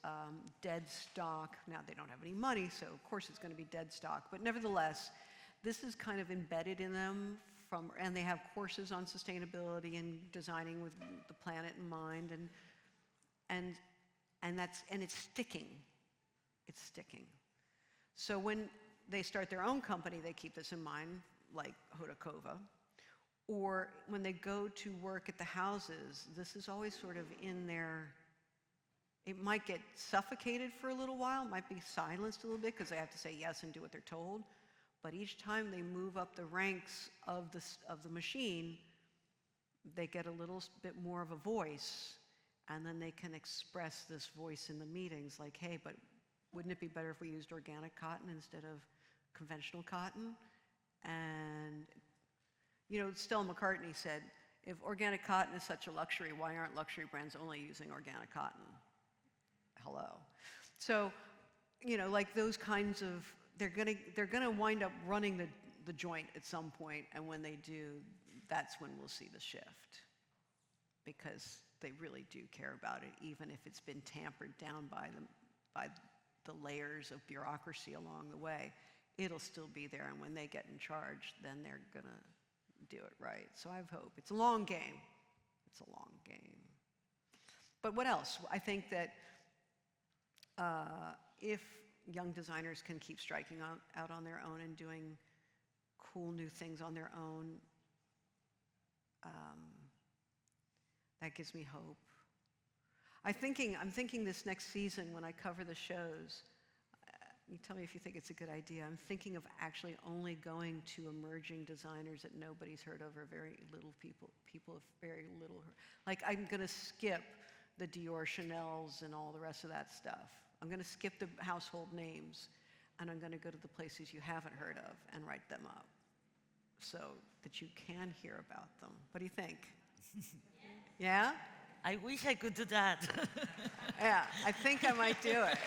dead stock. Now they don't have any money, so of course it's going to be dead stock, but nevertheless, this is kind of embedded in them and they have courses on sustainability and designing with the planet in mind, and it's sticking. It's sticking. So when they start their own company, they keep this in mind, like Hodakova. Or when they go to work at the houses, this is always sort of in their, it might get suffocated for a little while, might be silenced a little bit because they have to say yes and do what they're told. But each time they move up the ranks of the machine, they get a little bit more of a voice, and then they can express this voice in the meetings, like, hey, but wouldn't it be better if we used organic cotton instead of conventional cotton? And, Stella McCartney said, if organic cotton is such a luxury, why aren't luxury brands only using organic cotton? Hello. So, like those kinds of, they're gonna wind up running the joint at some point, and when they do, that's when we'll see the shift, because they really do care about it, even if it's been tampered down by the layers of bureaucracy along the way. It'll still be there, and when they get in charge, then they're gonna do it right. So I have hope. It's a long game. It's a long game. But what else? I think that if young designers can keep striking out on their own and doing cool new things on their own, that gives me hope. I'm thinking this next season when I cover the shows, you tell me if you think it's a good idea, I'm thinking of actually only going to emerging designers that nobody's heard of or very little people have very little heard. Like, I'm gonna skip the Dior, Chanel's and all the rest of that stuff. I'm gonna skip the household names, and I'm gonna go to the places you haven't heard of and write them up so that you can hear about them. What do you think? Yeah? I wish I could do that. Yeah, I think I might do it.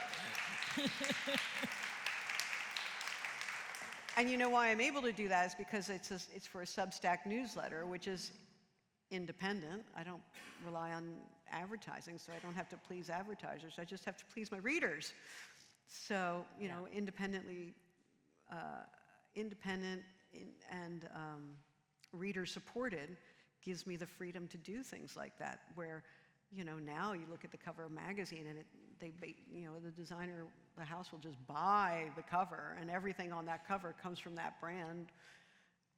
And you know why I'm able to do that is because it's for a Substack newsletter, which is independent. I don't rely on advertising, so I don't have to please advertisers. I just have to please my readers. So, independent and reader-supported gives me the freedom to do things like that, where, now you look at the cover of a magazine and the designer, the house will just buy the cover, and everything on that cover comes from that brand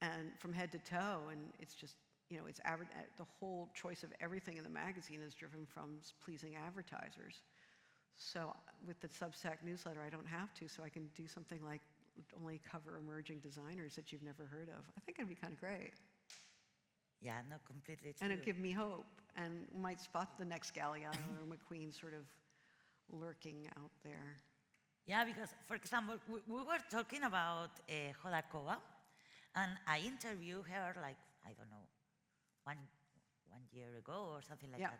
and from head to toe, and it's just, the whole choice of everything in the magazine is driven from pleasing advertisers. So with the Substack newsletter, I don't have to, so I can do something like only cover emerging designers that you've never heard of. I think it'd be kind of great. Yeah, no, completely true. And it'd give me hope, and might spot the next Galliano or McQueen sort of lurking out there. Yeah, because, for example, we were talking about Hodakova, and I interviewed her, like, I don't know, one year ago or something like that.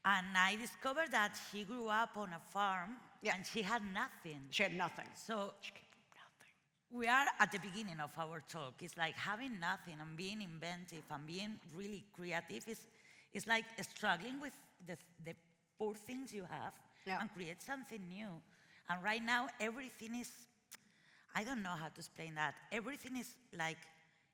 And I discovered that she grew up on a farm, and she had nothing. She had nothing. So we are at the beginning of our talk. It's like having nothing and being inventive and being really creative is like struggling with the poor things you have and create something new. And right now, everything is, I don't know how to explain that. Everything is like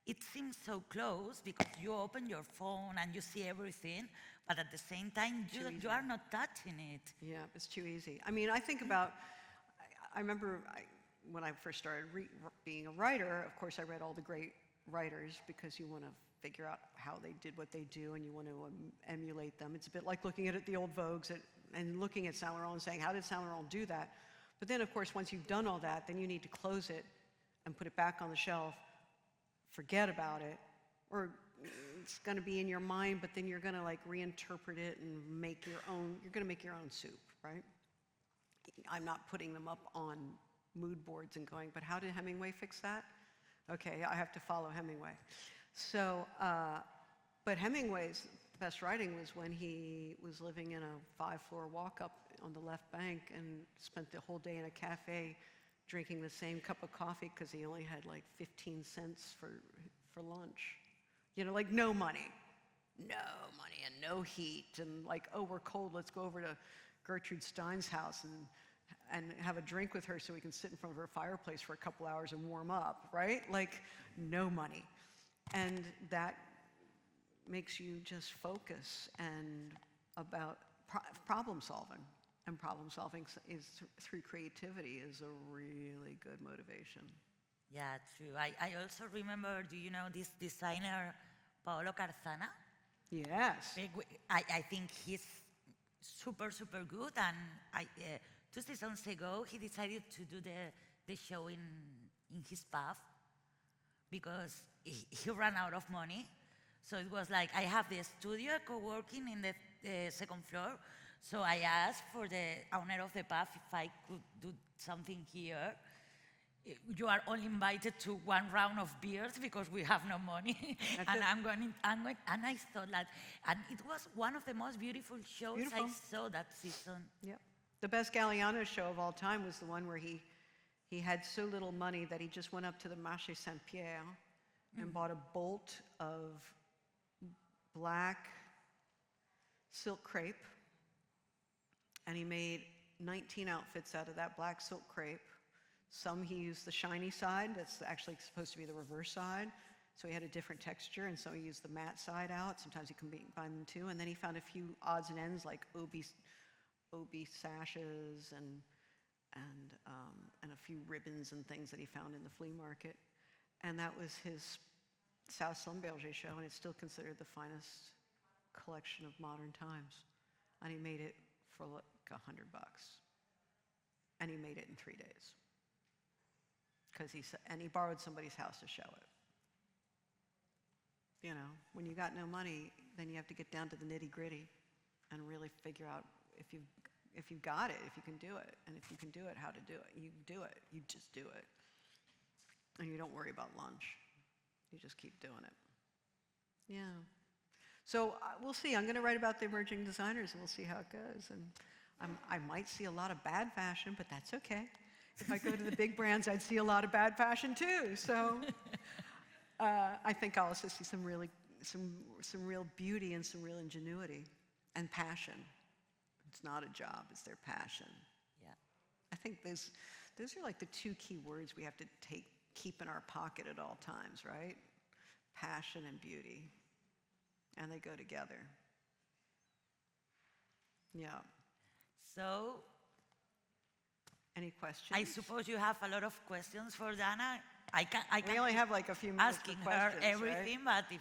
it seems so close because you open your phone and you see everything, but at the same time, you are not touching it. Yeah, it's too easy. I mean, I think about, I remember when I first started being a writer, of course I read all the great writers because you want to figure out how they did what they do and you want to emulate them. It's a bit like looking at the old Vogues and looking at Saint Laurent and saying, how did Saint Laurent do that? But then, of course, once you've done all that, then you need to close it and put it back on the shelf, forget about it, or it's going to be in your mind, but then you're going to like reinterpret it and make your own, you're going to make your own soup, right? I'm not putting them up on mood boards and going, but how did Hemingway fix that? Okay, I have to follow Hemingway. So, but Hemingway's best writing was when he was living in a 5-floor walk-up on the left bank and spent the whole day in a cafe drinking the same cup of coffee because he only had like 15 cents for lunch. You know, like no money and no heat and like, oh, we're cold, let's go over to Gertrude Stein's house and have a drink with her so we can sit in front of her fireplace for a couple hours and warm up, right? Like no money. And that makes you just focus and about problem solving. And problem solving is through creativity is a really good motivation. Yeah, true. I also remember, do you know this designer, Paolo Carzana? Yes. I think he's super, super good. And 2 seasons ago, he decided to do the show in his pub because he ran out of money. So it was like, I have the studio co-working in the second floor. So I asked for the owner of the pub if I could do something here. You are only invited to 1 round of beers because we have no money. And I'm going, and I thought that, and it was one of the most beautiful shows I saw that season. Yep. The best Galliano show of all time was the one where he had so little money that he just went up to the Marché Saint-Pierre and bought a bolt of black silk crepe, and he made 19 outfits out of that black silk crepe. Some he used the shiny side, that's actually supposed to be the reverse side, so he had a different texture, and so he used the matte side out. Sometimes he combined them too, and then he found a few odds and ends like obi sashes and a few ribbons and things that he found in the flea market. And that was his South Schlumberger show, and it's still considered the finest collection of modern times. And he made it for like $100. And he made it in 3 days. And he borrowed somebody's house to show it. You know, when you got no money, then you have to get down to the nitty-gritty and really figure out if you've got it, if you can do it, and if you can do it, how to do it. You do it. You just do it. And you don't worry about lunch. You just keep doing it. Yeah. So we'll see. I'm going to write about the emerging designers, and we'll see how it goes. And I might see a lot of bad fashion, but that's okay. If I go to the big brands, I'd see a lot of bad fashion too. So I think I'll also see some real beauty and some real ingenuity and passion. It's not a job, it's their passion. Yeah. I think those are like the 2 key words we have to keep in our pocket at all times, right? Passion and beauty. And they go together. Yeah. So, any questions? I suppose you have a lot of questions for Dana. We only have like a few minutes asking for her questions, everything, right? but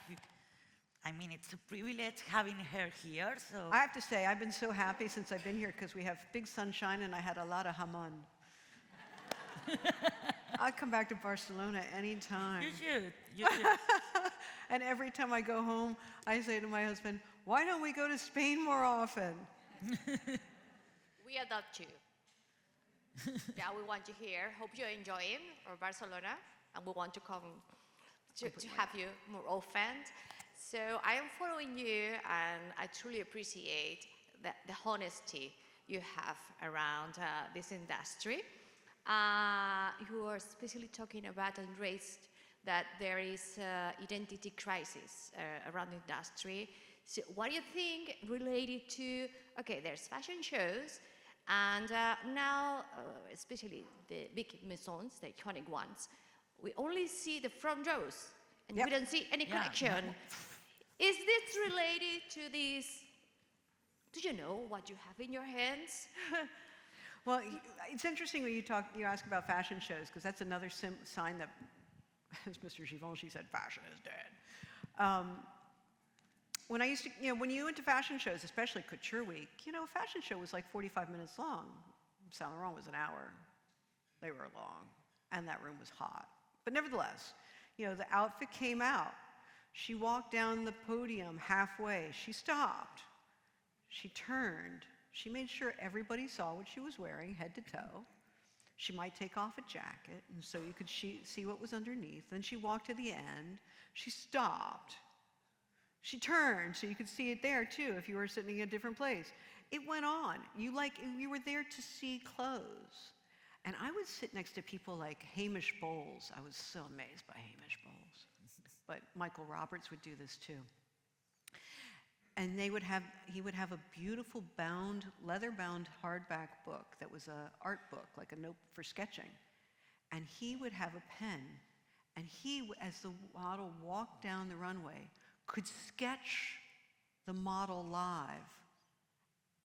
I mean, it's a privilege having her here, so. I have to say, I've been so happy since I've been here because we have big sunshine and I had a lot of jamon. I'll come back to Barcelona anytime. You should. And every time I go home, I say to my husband, why don't we go to Spain more often? We adopt you. Yeah, we want you here. Hope you're enjoying Barcelona, and we want to come to have you more often. So I am following you, and I truly appreciate the honesty you have around this industry. You are especially talking about and raised that there is identity crisis around the industry. So what do you think related to, okay, there's fashion shows, and now, especially the big maisons, the iconic ones, we only see the front rows and Yep. we don't see any Yeah. connection. Is this related to this? Do you know what you have in your hands? Well, it's interesting when you ask about fashion shows, because that's another sign that, as Mr. Givenchy said, fashion is dead. When I used to, when you went to fashion shows, especially Couture Week, a fashion show was like 45 minutes long. Saint Laurent was an hour. They were long, and that room was hot. But nevertheless, the outfit came out. She walked down the podium halfway. She stopped. She turned. She made sure everybody saw what she was wearing, head to toe. She might take off a jacket, and so you could see what was underneath. Then she walked to the end. She stopped. She turned, so you could see it there, too, if you were sitting in a different place. It went on. You were there to see clothes. And I would sit next to people like Hamish Bowles. I was so amazed by Hamish Bowles. But Michael Roberts would do this, too. And he would have a beautiful leather-bound hardback book that was an art book, like a note for sketching. And he would have a pen. And he, as the model walked down the runway, could sketch the model live.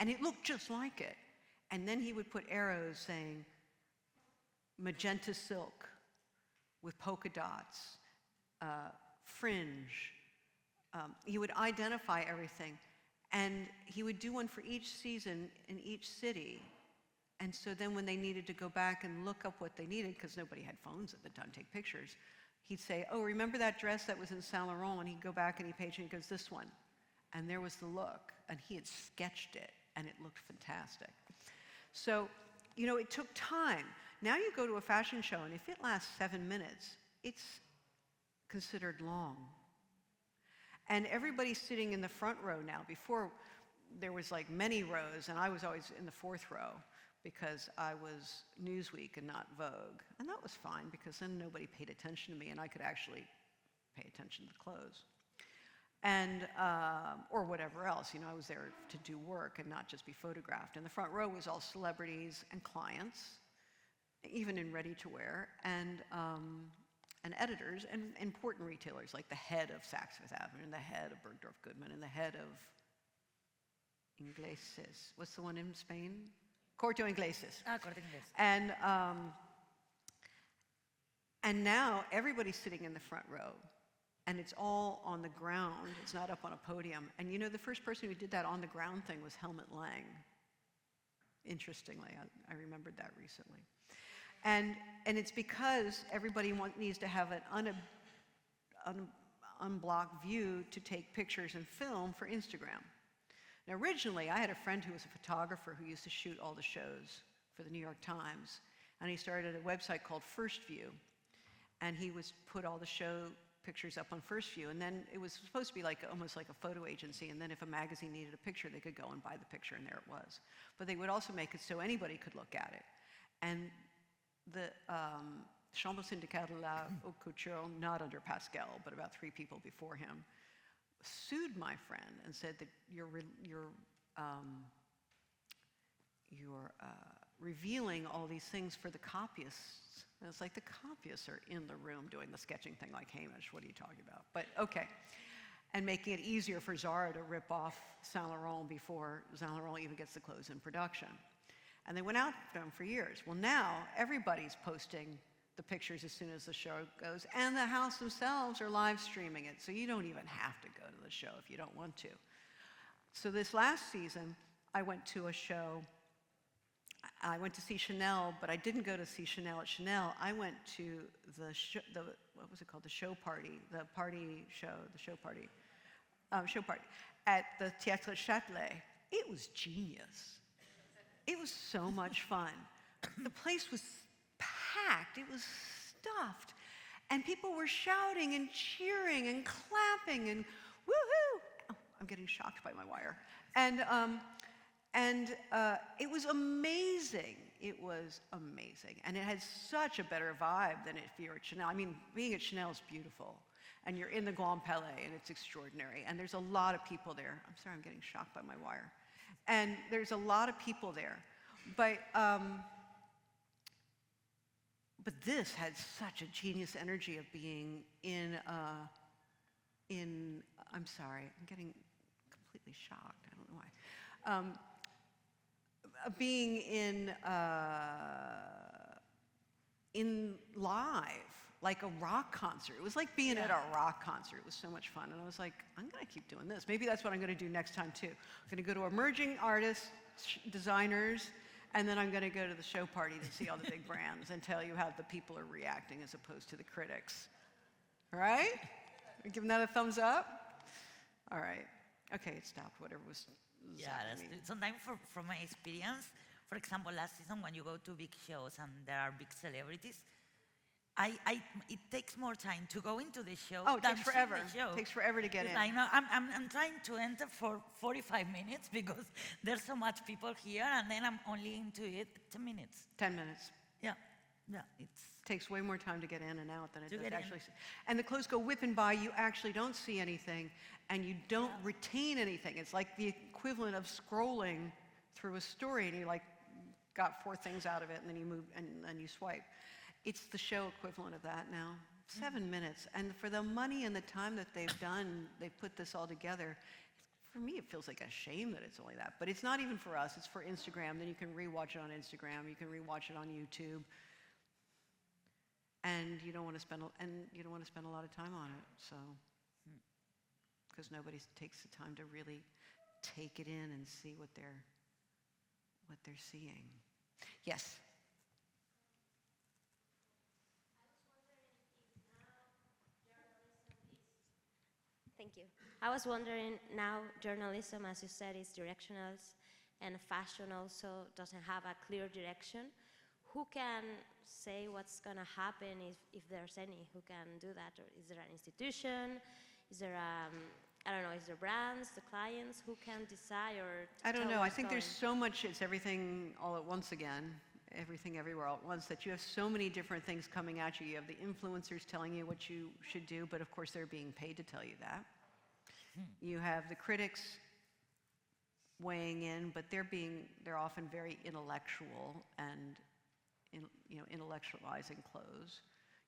And it looked just like it. And then he would put arrows saying, magenta silk with polka dots, fringe. He would identify everything. And he would do one for each season in each city. And so then when they needed to go back and look up what they needed, because nobody had phones at the time to take pictures, he'd say, oh, remember that dress that was in Saint Laurent? And he'd go back and he'd page and he goes, this one. And there was the look. And he had sketched it, and it looked fantastic. So, it took time. Now you go to a fashion show, and if it lasts 7 minutes, it's considered long. And everybody's sitting in the front row now. Before, there was like many rows, and I was always in the fourth row because I was Newsweek and not Vogue. And that was fine, because then nobody paid attention to me, and I could actually pay attention to the clothes. And, or whatever else, I was there to do work and not just be photographed. And the front row was all celebrities and clients, even in ready-to-wear, and editors, and important retailers, like the head of Saks Fifth Avenue, and the head of Bergdorf Goodman, and the head of Ingleses. What's the one in Spain? Corte Ingleses. Corte Inglés. And now everybody's sitting in the front row. And it's all on the ground. It's not up on a podium. And the first person who did that on the ground thing was Helmut Lang. Interestingly, I remembered that recently. And it's because everybody needs to have an unblocked view to take pictures and film for Instagram. Now, originally, I had a friend who was a photographer who used to shoot all the shows for the New York Times. And he started a website called First View. And he was put all the show pictures up on First View, and then it was supposed to be almost like a photo agency, and then if a magazine needed a picture, they could go and buy the picture, and there it was. But they would also make it so anybody could look at it. And the Chambre syndicale de la haute couture, not under Pascal, but about 3 people before him, sued my friend and said that you're revealing all these things for the copyists. And it's like the copyists are in the room doing the sketching thing like Hamish. What are you talking about? But okay. And making it easier for Zara to rip off Saint Laurent before Saint Laurent even gets the clothes in production. And they went out for them for years. Well, now everybody's posting the pictures as soon as the show goes, and the house themselves are live streaming it. So you don't even have to go to the show if you don't want to. So this last season, I went to a show. I went to see Chanel, but I didn't go to see Chanel at Chanel. I went to what was it called? The show party at the Théâtre Châtelet. It was genius. It was so much fun. The place was packed. It was stuffed. And people were shouting and cheering and clapping and woohoo. Oh, I'm getting shocked by my wire. And it was amazing. It was amazing. And it had such a better vibe than if you're at Chanel. I mean, being at Chanel is beautiful. And you're in the Grand Palais, and it's extraordinary. And there's a lot of people there. I'm sorry, I'm getting shocked by my wire. And there's a lot of people there. But but this had such a genius energy of being in, I'm sorry, I'm getting completely shocked, I don't know why. Being in live, like a rock concert. It was like being at a rock concert. It was so much fun. And I was like, I'm gonna keep doing this. Maybe that's what I'm gonna do next time too. I'm gonna go to emerging artists, designers, and then I'm gonna go to the show party to see all the big brands and tell you how the people are reacting as opposed to the critics. All right? Are you giving that a thumbs up? All right. Okay, it stopped, whatever was Yeah, zapping me. sometimes from my experience, for example, last season when you go to big shows and there are big celebrities, it takes more time to go into the show Oh, it than takes seeing forever. the show. It takes forever to get in. I know, I'm trying to enter for 45 minutes because there's so much people here, and then I'm only into it 10 minutes. 10 minutes. Yeah, it's... Takes way more time to get in and out than it To does get in. actually. And the clothes go whipping by, you actually don't see anything, and you don't retain anything. It's like the equivalent of scrolling through a story, and you like got 4 things out of it, and then you move, and then you swipe. It's the show equivalent of that now. 7 minutes, and for the money and the time that they've done, they put this all together. For me, it feels like a shame that it's only that, but it's not even for us. It's for Instagram. Then you can rewatch it on Instagram. You can rewatch it on YouTube. And you don't want to spend a lot of time on it, so because nobody takes the time to really take it in and see what they're seeing. Yes. Thank you. I was wondering, now journalism, as you said, is directional, and fashion also doesn't have a clear direction. Who can say what's going to happen if there's any? Who can do that? Or is there an institution? Is there, I don't know, is there brands, the clients? Who can decide or I don't tell know. I what's think there's going? so much, it's everything all at once again, everything everywhere all at once, that you have so many different things coming at you. You have the influencers telling you what you should do, but of course they're being paid to tell you that. You have the critics weighing in, but they're often very intellectual and intellectualizing clothes.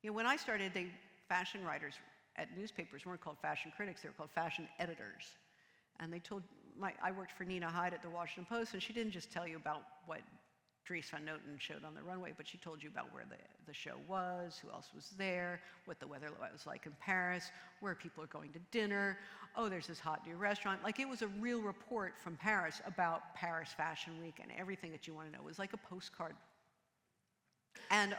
When I started, fashion writers at newspapers weren't called fashion critics, they were called fashion editors. And they told, I worked for Nina Hyde at the Washington Post, and she didn't just tell you about what Dries Van Noten showed on the runway, but she told you about where the show was, who else was there, what the weather was like in Paris, where people are going to dinner. Oh, there's this hot new restaurant. Like, it was a real report from Paris about Paris Fashion Week and everything that you want to know. It was like a postcard. And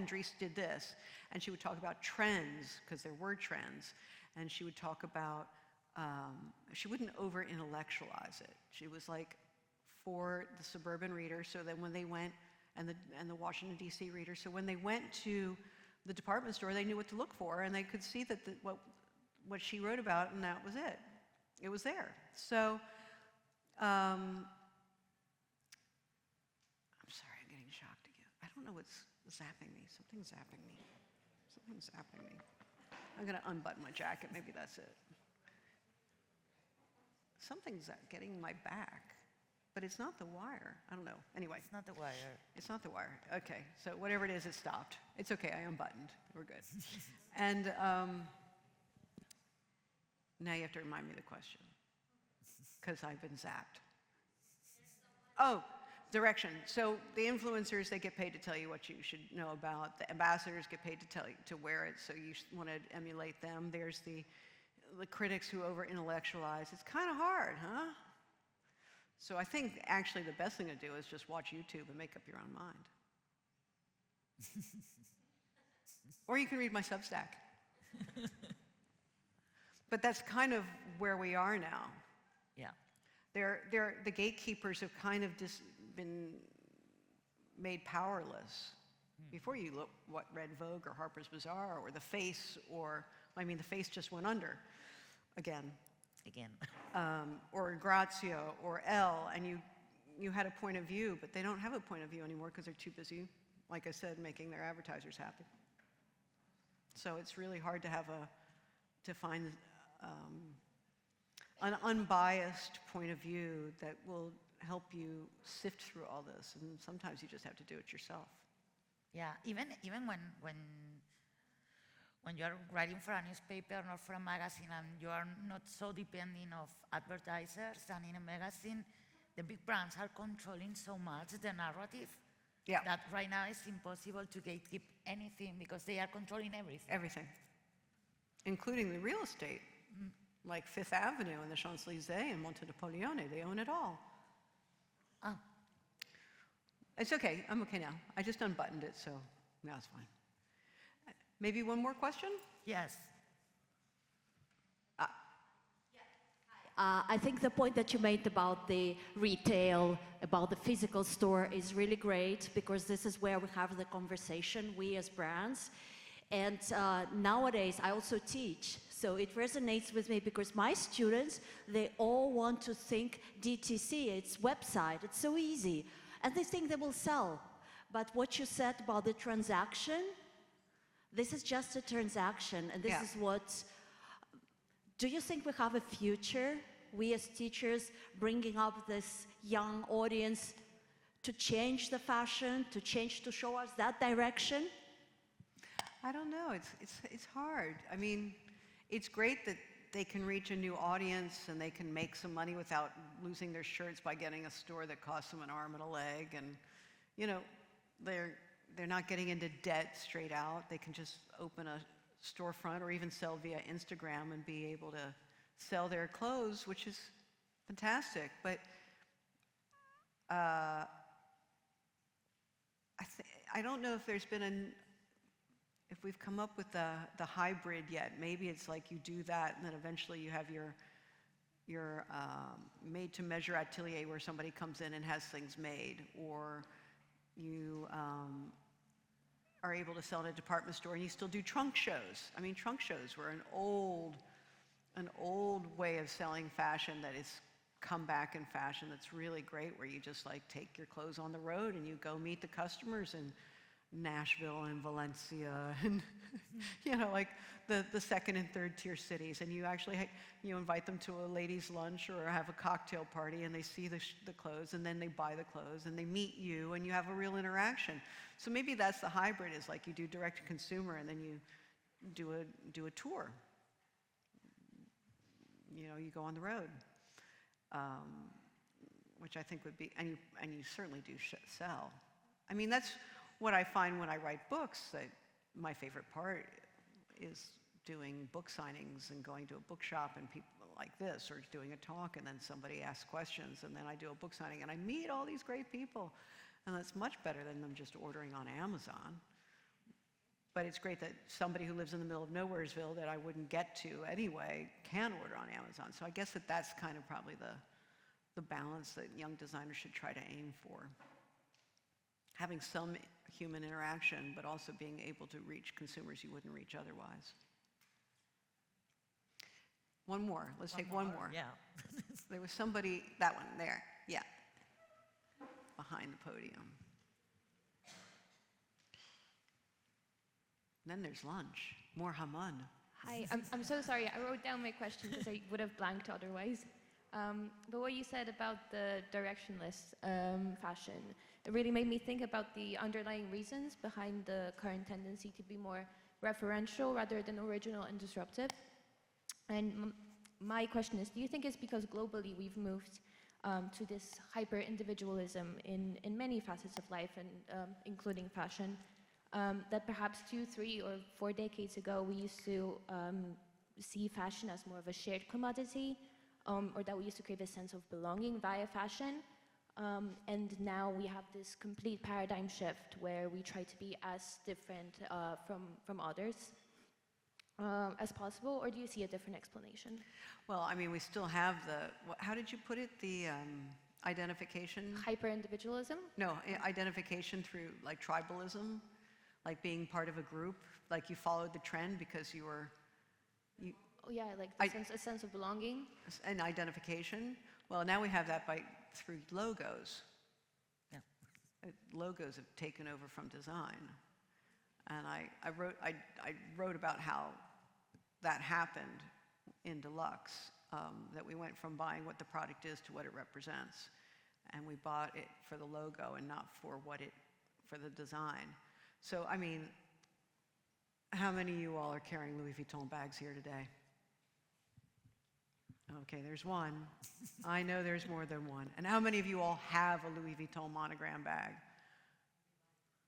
Dries did this. And she would talk about trends, because there were trends. And she would talk about, she wouldn't over-intellectualize it. She was like, for the suburban reader, so that when they went, and the Washington, D.C. reader, so when they went to the department store, they knew what to look for, and they could see that what she wrote about, and that was it. It was there. So, I'm sorry, I'm getting shocked again. I don't know what's zapping me. Something's zapping me. Something's zapping me. I'm gonna unbutton my jacket, maybe that's it. Something's getting my back. But it's not the wire. I don't know. Anyway. It's not the wire. It's not the wire. Okay. So whatever it is, it stopped. It's okay. I unbuttoned. We're good. And now you have to remind me the question, because I've been zapped. Oh, direction. So the influencers, they get paid to tell you what you should know about. The ambassadors get paid to tell you to wear it, so you want to emulate them. There's the critics who over-intellectualize. It's kind of hard, huh? So I think actually the best thing to do is just watch YouTube and make up your own mind. Or you can read my Substack. But that's kind of where we are now. Yeah. The gatekeepers have kind of just been made powerless. Before you look what read Vogue or Harper's Bazaar or The Face, The Face just went under again. Or Grazia or Elle, and you had a point of view, but they don't have a point of view anymore because they're too busy, like I said, making their advertisers happy. So it's really hard to find an unbiased point of view that will help you sift through all this, and sometimes you just have to do it yourself. Yeah, even when you are writing for a newspaper or for a magazine and you are not so depending of advertisers, and in a magazine, the big brands are controlling so much the narrative Yeah. that right now it's impossible to gatekeep anything because they are controlling everything. Everything, including the real estate, like Fifth Avenue and the Champs-Élysées and Monte Napoleone. They own it all. Ah, It's okay. I'm okay now. I just unbuttoned it, so now it's fine. Maybe one more question? yes. I think the point that you made about the retail, about the physical store is really great because this is where we have the conversation, we as brands. And nowadays, I also teach, so it resonates with me because my students, they all want to think DTC, it's website, it's so easy. And they think they will sell. But what you said about the transaction, this is just a transaction, and this Yeah. is what... Do you think we have a future, we as teachers, bringing up this young audience to change the fashion, to show us that direction? I don't know. It's hard. I mean, it's great that they can reach a new audience and they can make some money without losing their shirts by getting a store that costs them an arm and a leg, and you know, they're not getting into debt straight out. They can just open a storefront or even sell via Instagram and be able to sell their clothes, which is fantastic. But I don't know if there's been if we've come up with the hybrid yet. Maybe it's like you do that and then eventually you have your made-to-measure atelier where somebody comes in and has things made, or you are able to sell in a department store and you still do trunk shows. I mean, trunk shows were an old way of selling fashion that has come back in fashion that's really great, where you just like take your clothes on the road and you go meet the customers in Nashville and Valencia and you know, like the second and third tier cities, and you actually you invite them to a ladies' lunch or have a cocktail party and they see the clothes and then they buy the clothes and they meet you and you have a real interaction. So maybe that's the hybrid, is like you do direct to consumer and then you do a tour. You know, you go on the road, which I think would be, and you certainly do sell. I mean, that's what I find when I write books, that my favorite part is doing book signings and going to a bookshop and people like this, or doing a talk and then somebody asks questions and then I do a book signing and I meet all these great people, and that's much better than them just ordering on Amazon. But it's great that somebody who lives in the middle of Nowheresville that I wouldn't get to anyway can order on Amazon. So I guess that's kind of probably the balance that young designers should try to aim for. Having some human interaction, but also being able to reach consumers you wouldn't reach otherwise. One more. Let's take one more. Yeah. There was somebody, that one there, yeah, behind the podium. Then there's lunch, more Haman. Hi, I'm so sorry. I wrote down my question because I would have blanked otherwise. But what you said about the directionless fashion, it really made me think about the underlying reasons behind the current tendency to be more referential rather than original and disruptive. And my question is, do you think it's because globally we've moved to this hyper-individualism in many facets of life, and including fashion, that perhaps 2, 3, or 4 decades ago we used to see fashion as more of a shared commodity, or that we used to crave a sense of belonging via fashion, and now we have this complete paradigm shift where we try to be as different from others as possible, or do you see a different explanation? Well, I mean, we still have how did you put it, the identification? Hyper-individualism? No, identification through like tribalism, like being part of a group, like you followed the trend because you were... Oh yeah, like a sense of belonging. And identification. Well, now we have that through logos. Yeah. Logos have taken over from design. And I wrote about how that happened in Deluxe, that we went from buying what the product is to what it represents. And we bought it for the logo and not for for the design. So, I mean, how many of you all are carrying Louis Vuitton bags here today? Okay, there's one. I know there's more than one. And how many of you all have a Louis Vuitton monogram bag?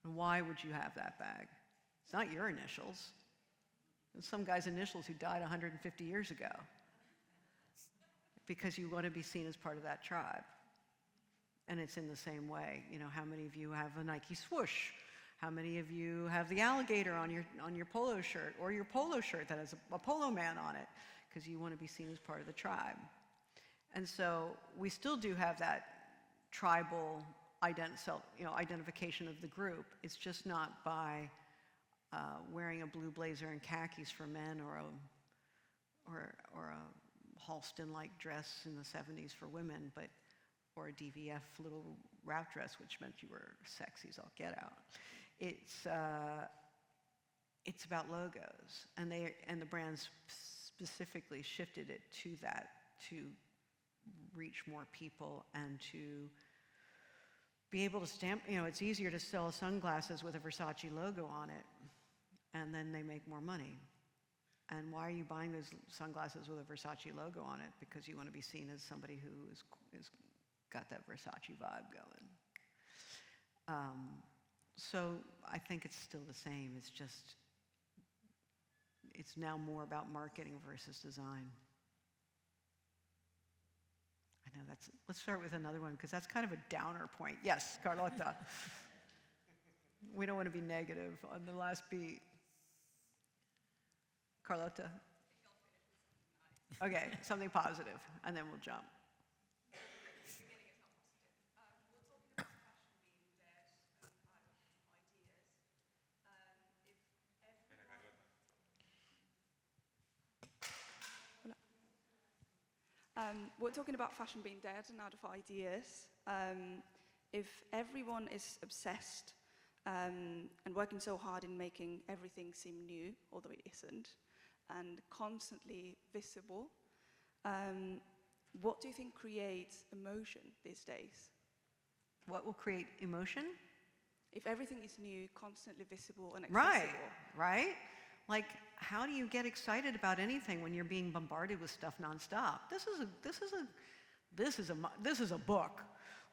And why would you have that bag? It's not your initials. It's some guy's initials who died 150 years ago. Because you want to be seen as part of that tribe. And it's in the same way. You know, how many of you have a Nike swoosh? How many of you have the alligator on your polo shirt, or your polo shirt that has a polo man on it, because you want to be seen as part of the tribe? And so we still do have that tribal identification of the group. It's just not by wearing a blue blazer and khakis for men, or a Halston-like dress in the 70s for women, or a DVF little wrap dress, which meant you were sexy as all get out. It's about logos, and the brands specifically shifted it to that, to reach more people and to be able to stamp. You know, it's easier to sell sunglasses with a Versace logo on it, and then they make more money. And why are you buying those sunglasses with a Versace logo on it? Because you want to be seen as somebody who is got that Versace vibe going. So I think it's still the same. It's just, it's now more about marketing versus design. I know let's start with another one, because that's kind of a downer point. Yes, Carlotta. We don't want to be negative on the last beat. Carlotta? Okay, something positive, and then we'll jump. We're talking about fashion being dead and out of ideas. If everyone is obsessed and working so hard in making everything seem new, although it isn't, and constantly visible, what do you think creates emotion these days? What will create emotion? If everything is new, constantly visible and accessible. Right? Like, how do you get excited about anything when you're being bombarded with stuff nonstop? This is a book.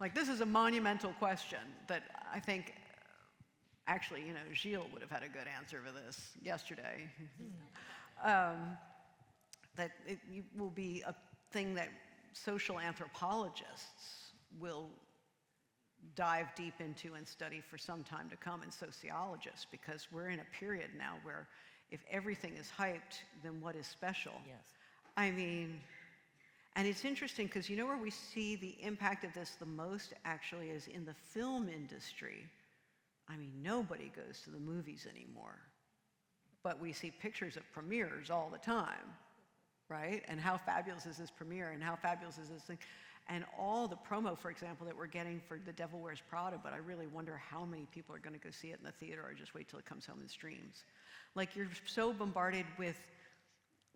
Like, this is a monumental question that I think, actually, you know, Gilles would have had a good answer for this yesterday. That it will be a thing that social anthropologists will dive deep into and study for some time to come, and sociologists, because we're in a period now where if everything is hyped, then what is special? Yes. I mean, and it's interesting because you know where we see the impact of this the most actually is in the film industry. I mean, nobody goes to the movies anymore, but we see pictures of premieres all the time, right? And how fabulous is this premiere, and how fabulous is this thing? And all the promo, for example, that we're getting for The Devil Wears Prada, but I really wonder how many people are going to go see it in the theater or just wait till it comes home in streams. Like, you're so bombarded with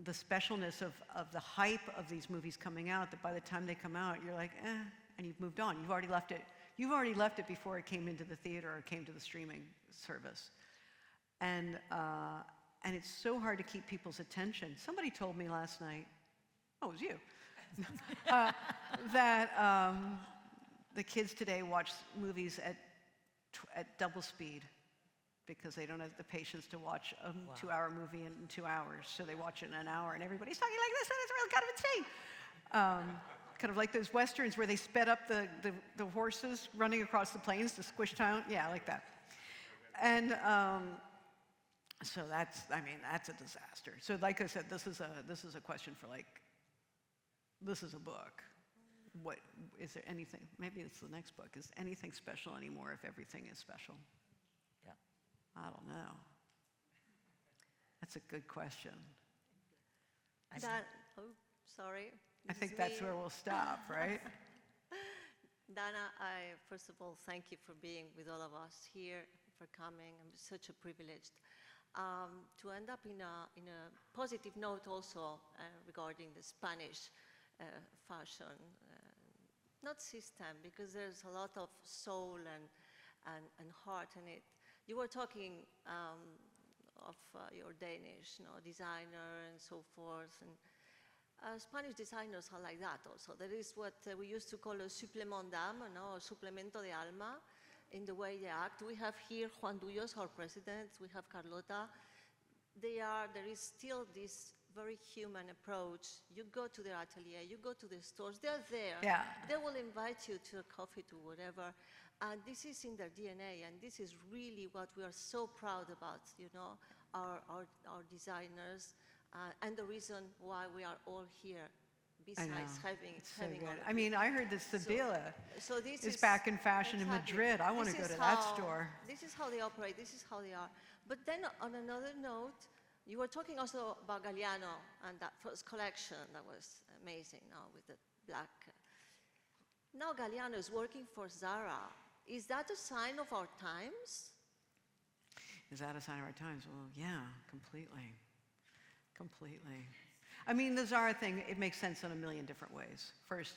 the specialness of the hype of these movies coming out that by the time they come out, you're like, and you've moved on. You've already left it. You've already left it before it came into the theater or came to the streaming service. And it's so hard to keep people's attention. Somebody told me last night, oh, it was you, that the kids today watch movies at double speed because they don't have the patience to watch a 2-hour movie in 2 hours. So they watch it in an hour, and everybody's talking like this, and it's really kind of insane. Kind of like those Westerns where they sped up the horses running across the plains to squish town. Yeah, like that. And so that's a disaster. So like I said, this is a question for like, this is a book. What, is there anything, maybe it's the next book, is anything special anymore if everything is special? Yeah. I don't know. That's a good question. Sorry. I think that's where we'll stop, right? Dana, I first of all thank you for being with all of us here, for coming. I'm such a privilege. To end up in a positive note also regarding the Spanish fashion, not system, because there's a lot of soul and heart in it. You were talking of your Danish, designer and so forth, and Spanish designers are like that also. There is what we used to call a supplément d'âme, or suplemento de alma, in the way they act. We have here Juan Duyos, our president. We have Carlota. There is still this very human approach. You go to their atelier, you go to the stores, they're there. Yeah. They will invite you to a coffee, to whatever. And this is in their DNA, and this is really what we are so proud about, our designers, and the reason why we are all here, besides having So all good. of I mean, I heard that Sevilla so this is back in fashion in exactly. Madrid. I want to This go is to that how- store. This is how they operate, this is how they are. But then on another note, you were talking also about Galliano and that first collection that was amazing now with the black. Now Galliano is working for Zara. Is that a sign of our times? Is that a sign of our times? Well, yeah, completely. Completely. I mean, the Zara thing, it makes sense in a million different ways. First,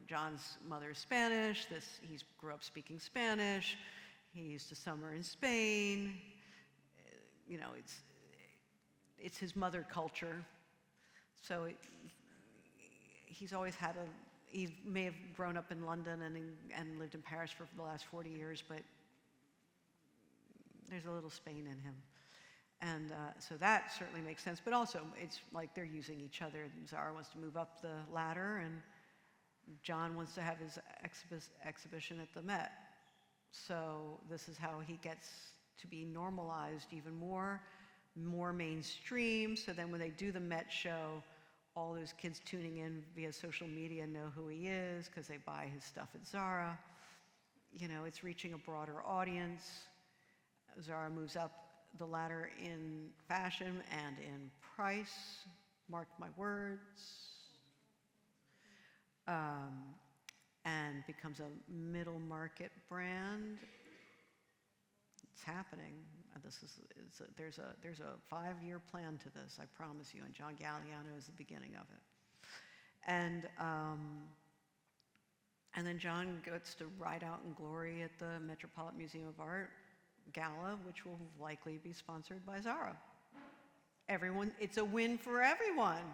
John's mother is Spanish. He grew up speaking Spanish. He used to summer in Spain. It's his mother culture. So he's always had he may have grown up in London and lived in Paris for the last 40 years, but there's a little Spain in him. And so that certainly makes sense. But also, it's like they're using each other. Zara wants to move up the ladder, and John wants to have his exhibition at the Met. So this is how he gets to be normalized even more mainstream. So then when they do the Met show, all those kids tuning in via social media know who he is because they buy his stuff at Zara. It's reaching a broader audience. Zara moves up the ladder in fashion and in price, mark my words, and becomes a middle market brand. It's happening. There's a 5-year plan to this, I promise you, and John Galliano is the beginning of it. And then John gets to ride out in glory at the Metropolitan Museum of Art Gala, which will likely be sponsored by Zara. It's a win for everyone.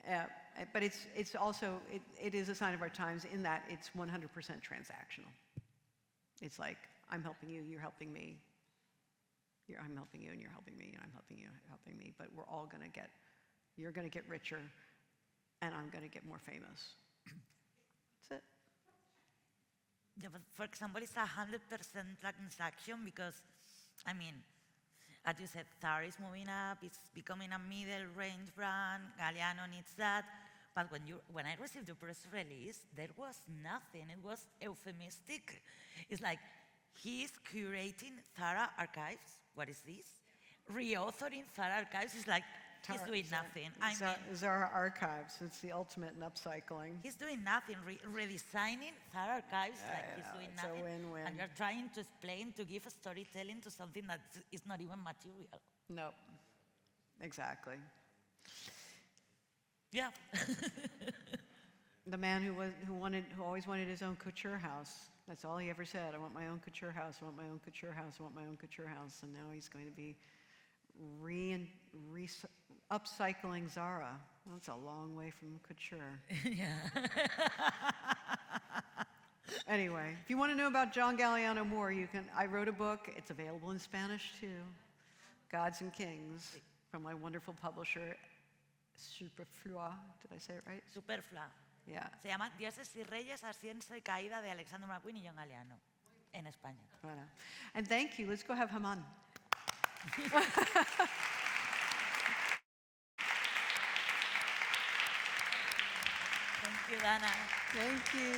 Yeah. But it's also, it is a sign of our times in that it's 100% transactional. It's like, I'm helping you, you're helping me. I'm helping you, and you're helping me, and I'm helping you, helping me. But we're all you're going to get richer, and I'm going to get more famous. That's it. Yeah, but for example, it's 100% transaction because, I mean, as you said, Zara is moving up, it's becoming a middle range brand, Galliano needs that. But when I received the press release, there was nothing. It was euphemistic. It's like, he's curating Zara archives. What is this? Reauthoring Zara archives is like, he's doing nothing. Zara Archives, it's the ultimate in upcycling. He's doing nothing, redesigning Zara archives, like he's doing it's nothing. a win-win. And you're trying to explain, to give a storytelling to something that is not even material. No, exactly. Yeah. The man who always wanted his own couture house. That's all he ever said. I want my own couture house. I want my own couture house. I want my own couture house. And now he's going to be upcycling Zara. That's a long way from couture. Yeah. Anyway, if you want to know about John Galliano more, I wrote a book. It's available in Spanish too. Gods and Kings, from my wonderful publisher, Superflua. Did I say it right? Superflua. Yeah. Se llama Dioses y Reyes, ascenso y caída de Alexander McQueen y John Galliano, en España. Voilà. And thank you. Let's go have Haman. Thank you, Dana. Thank you.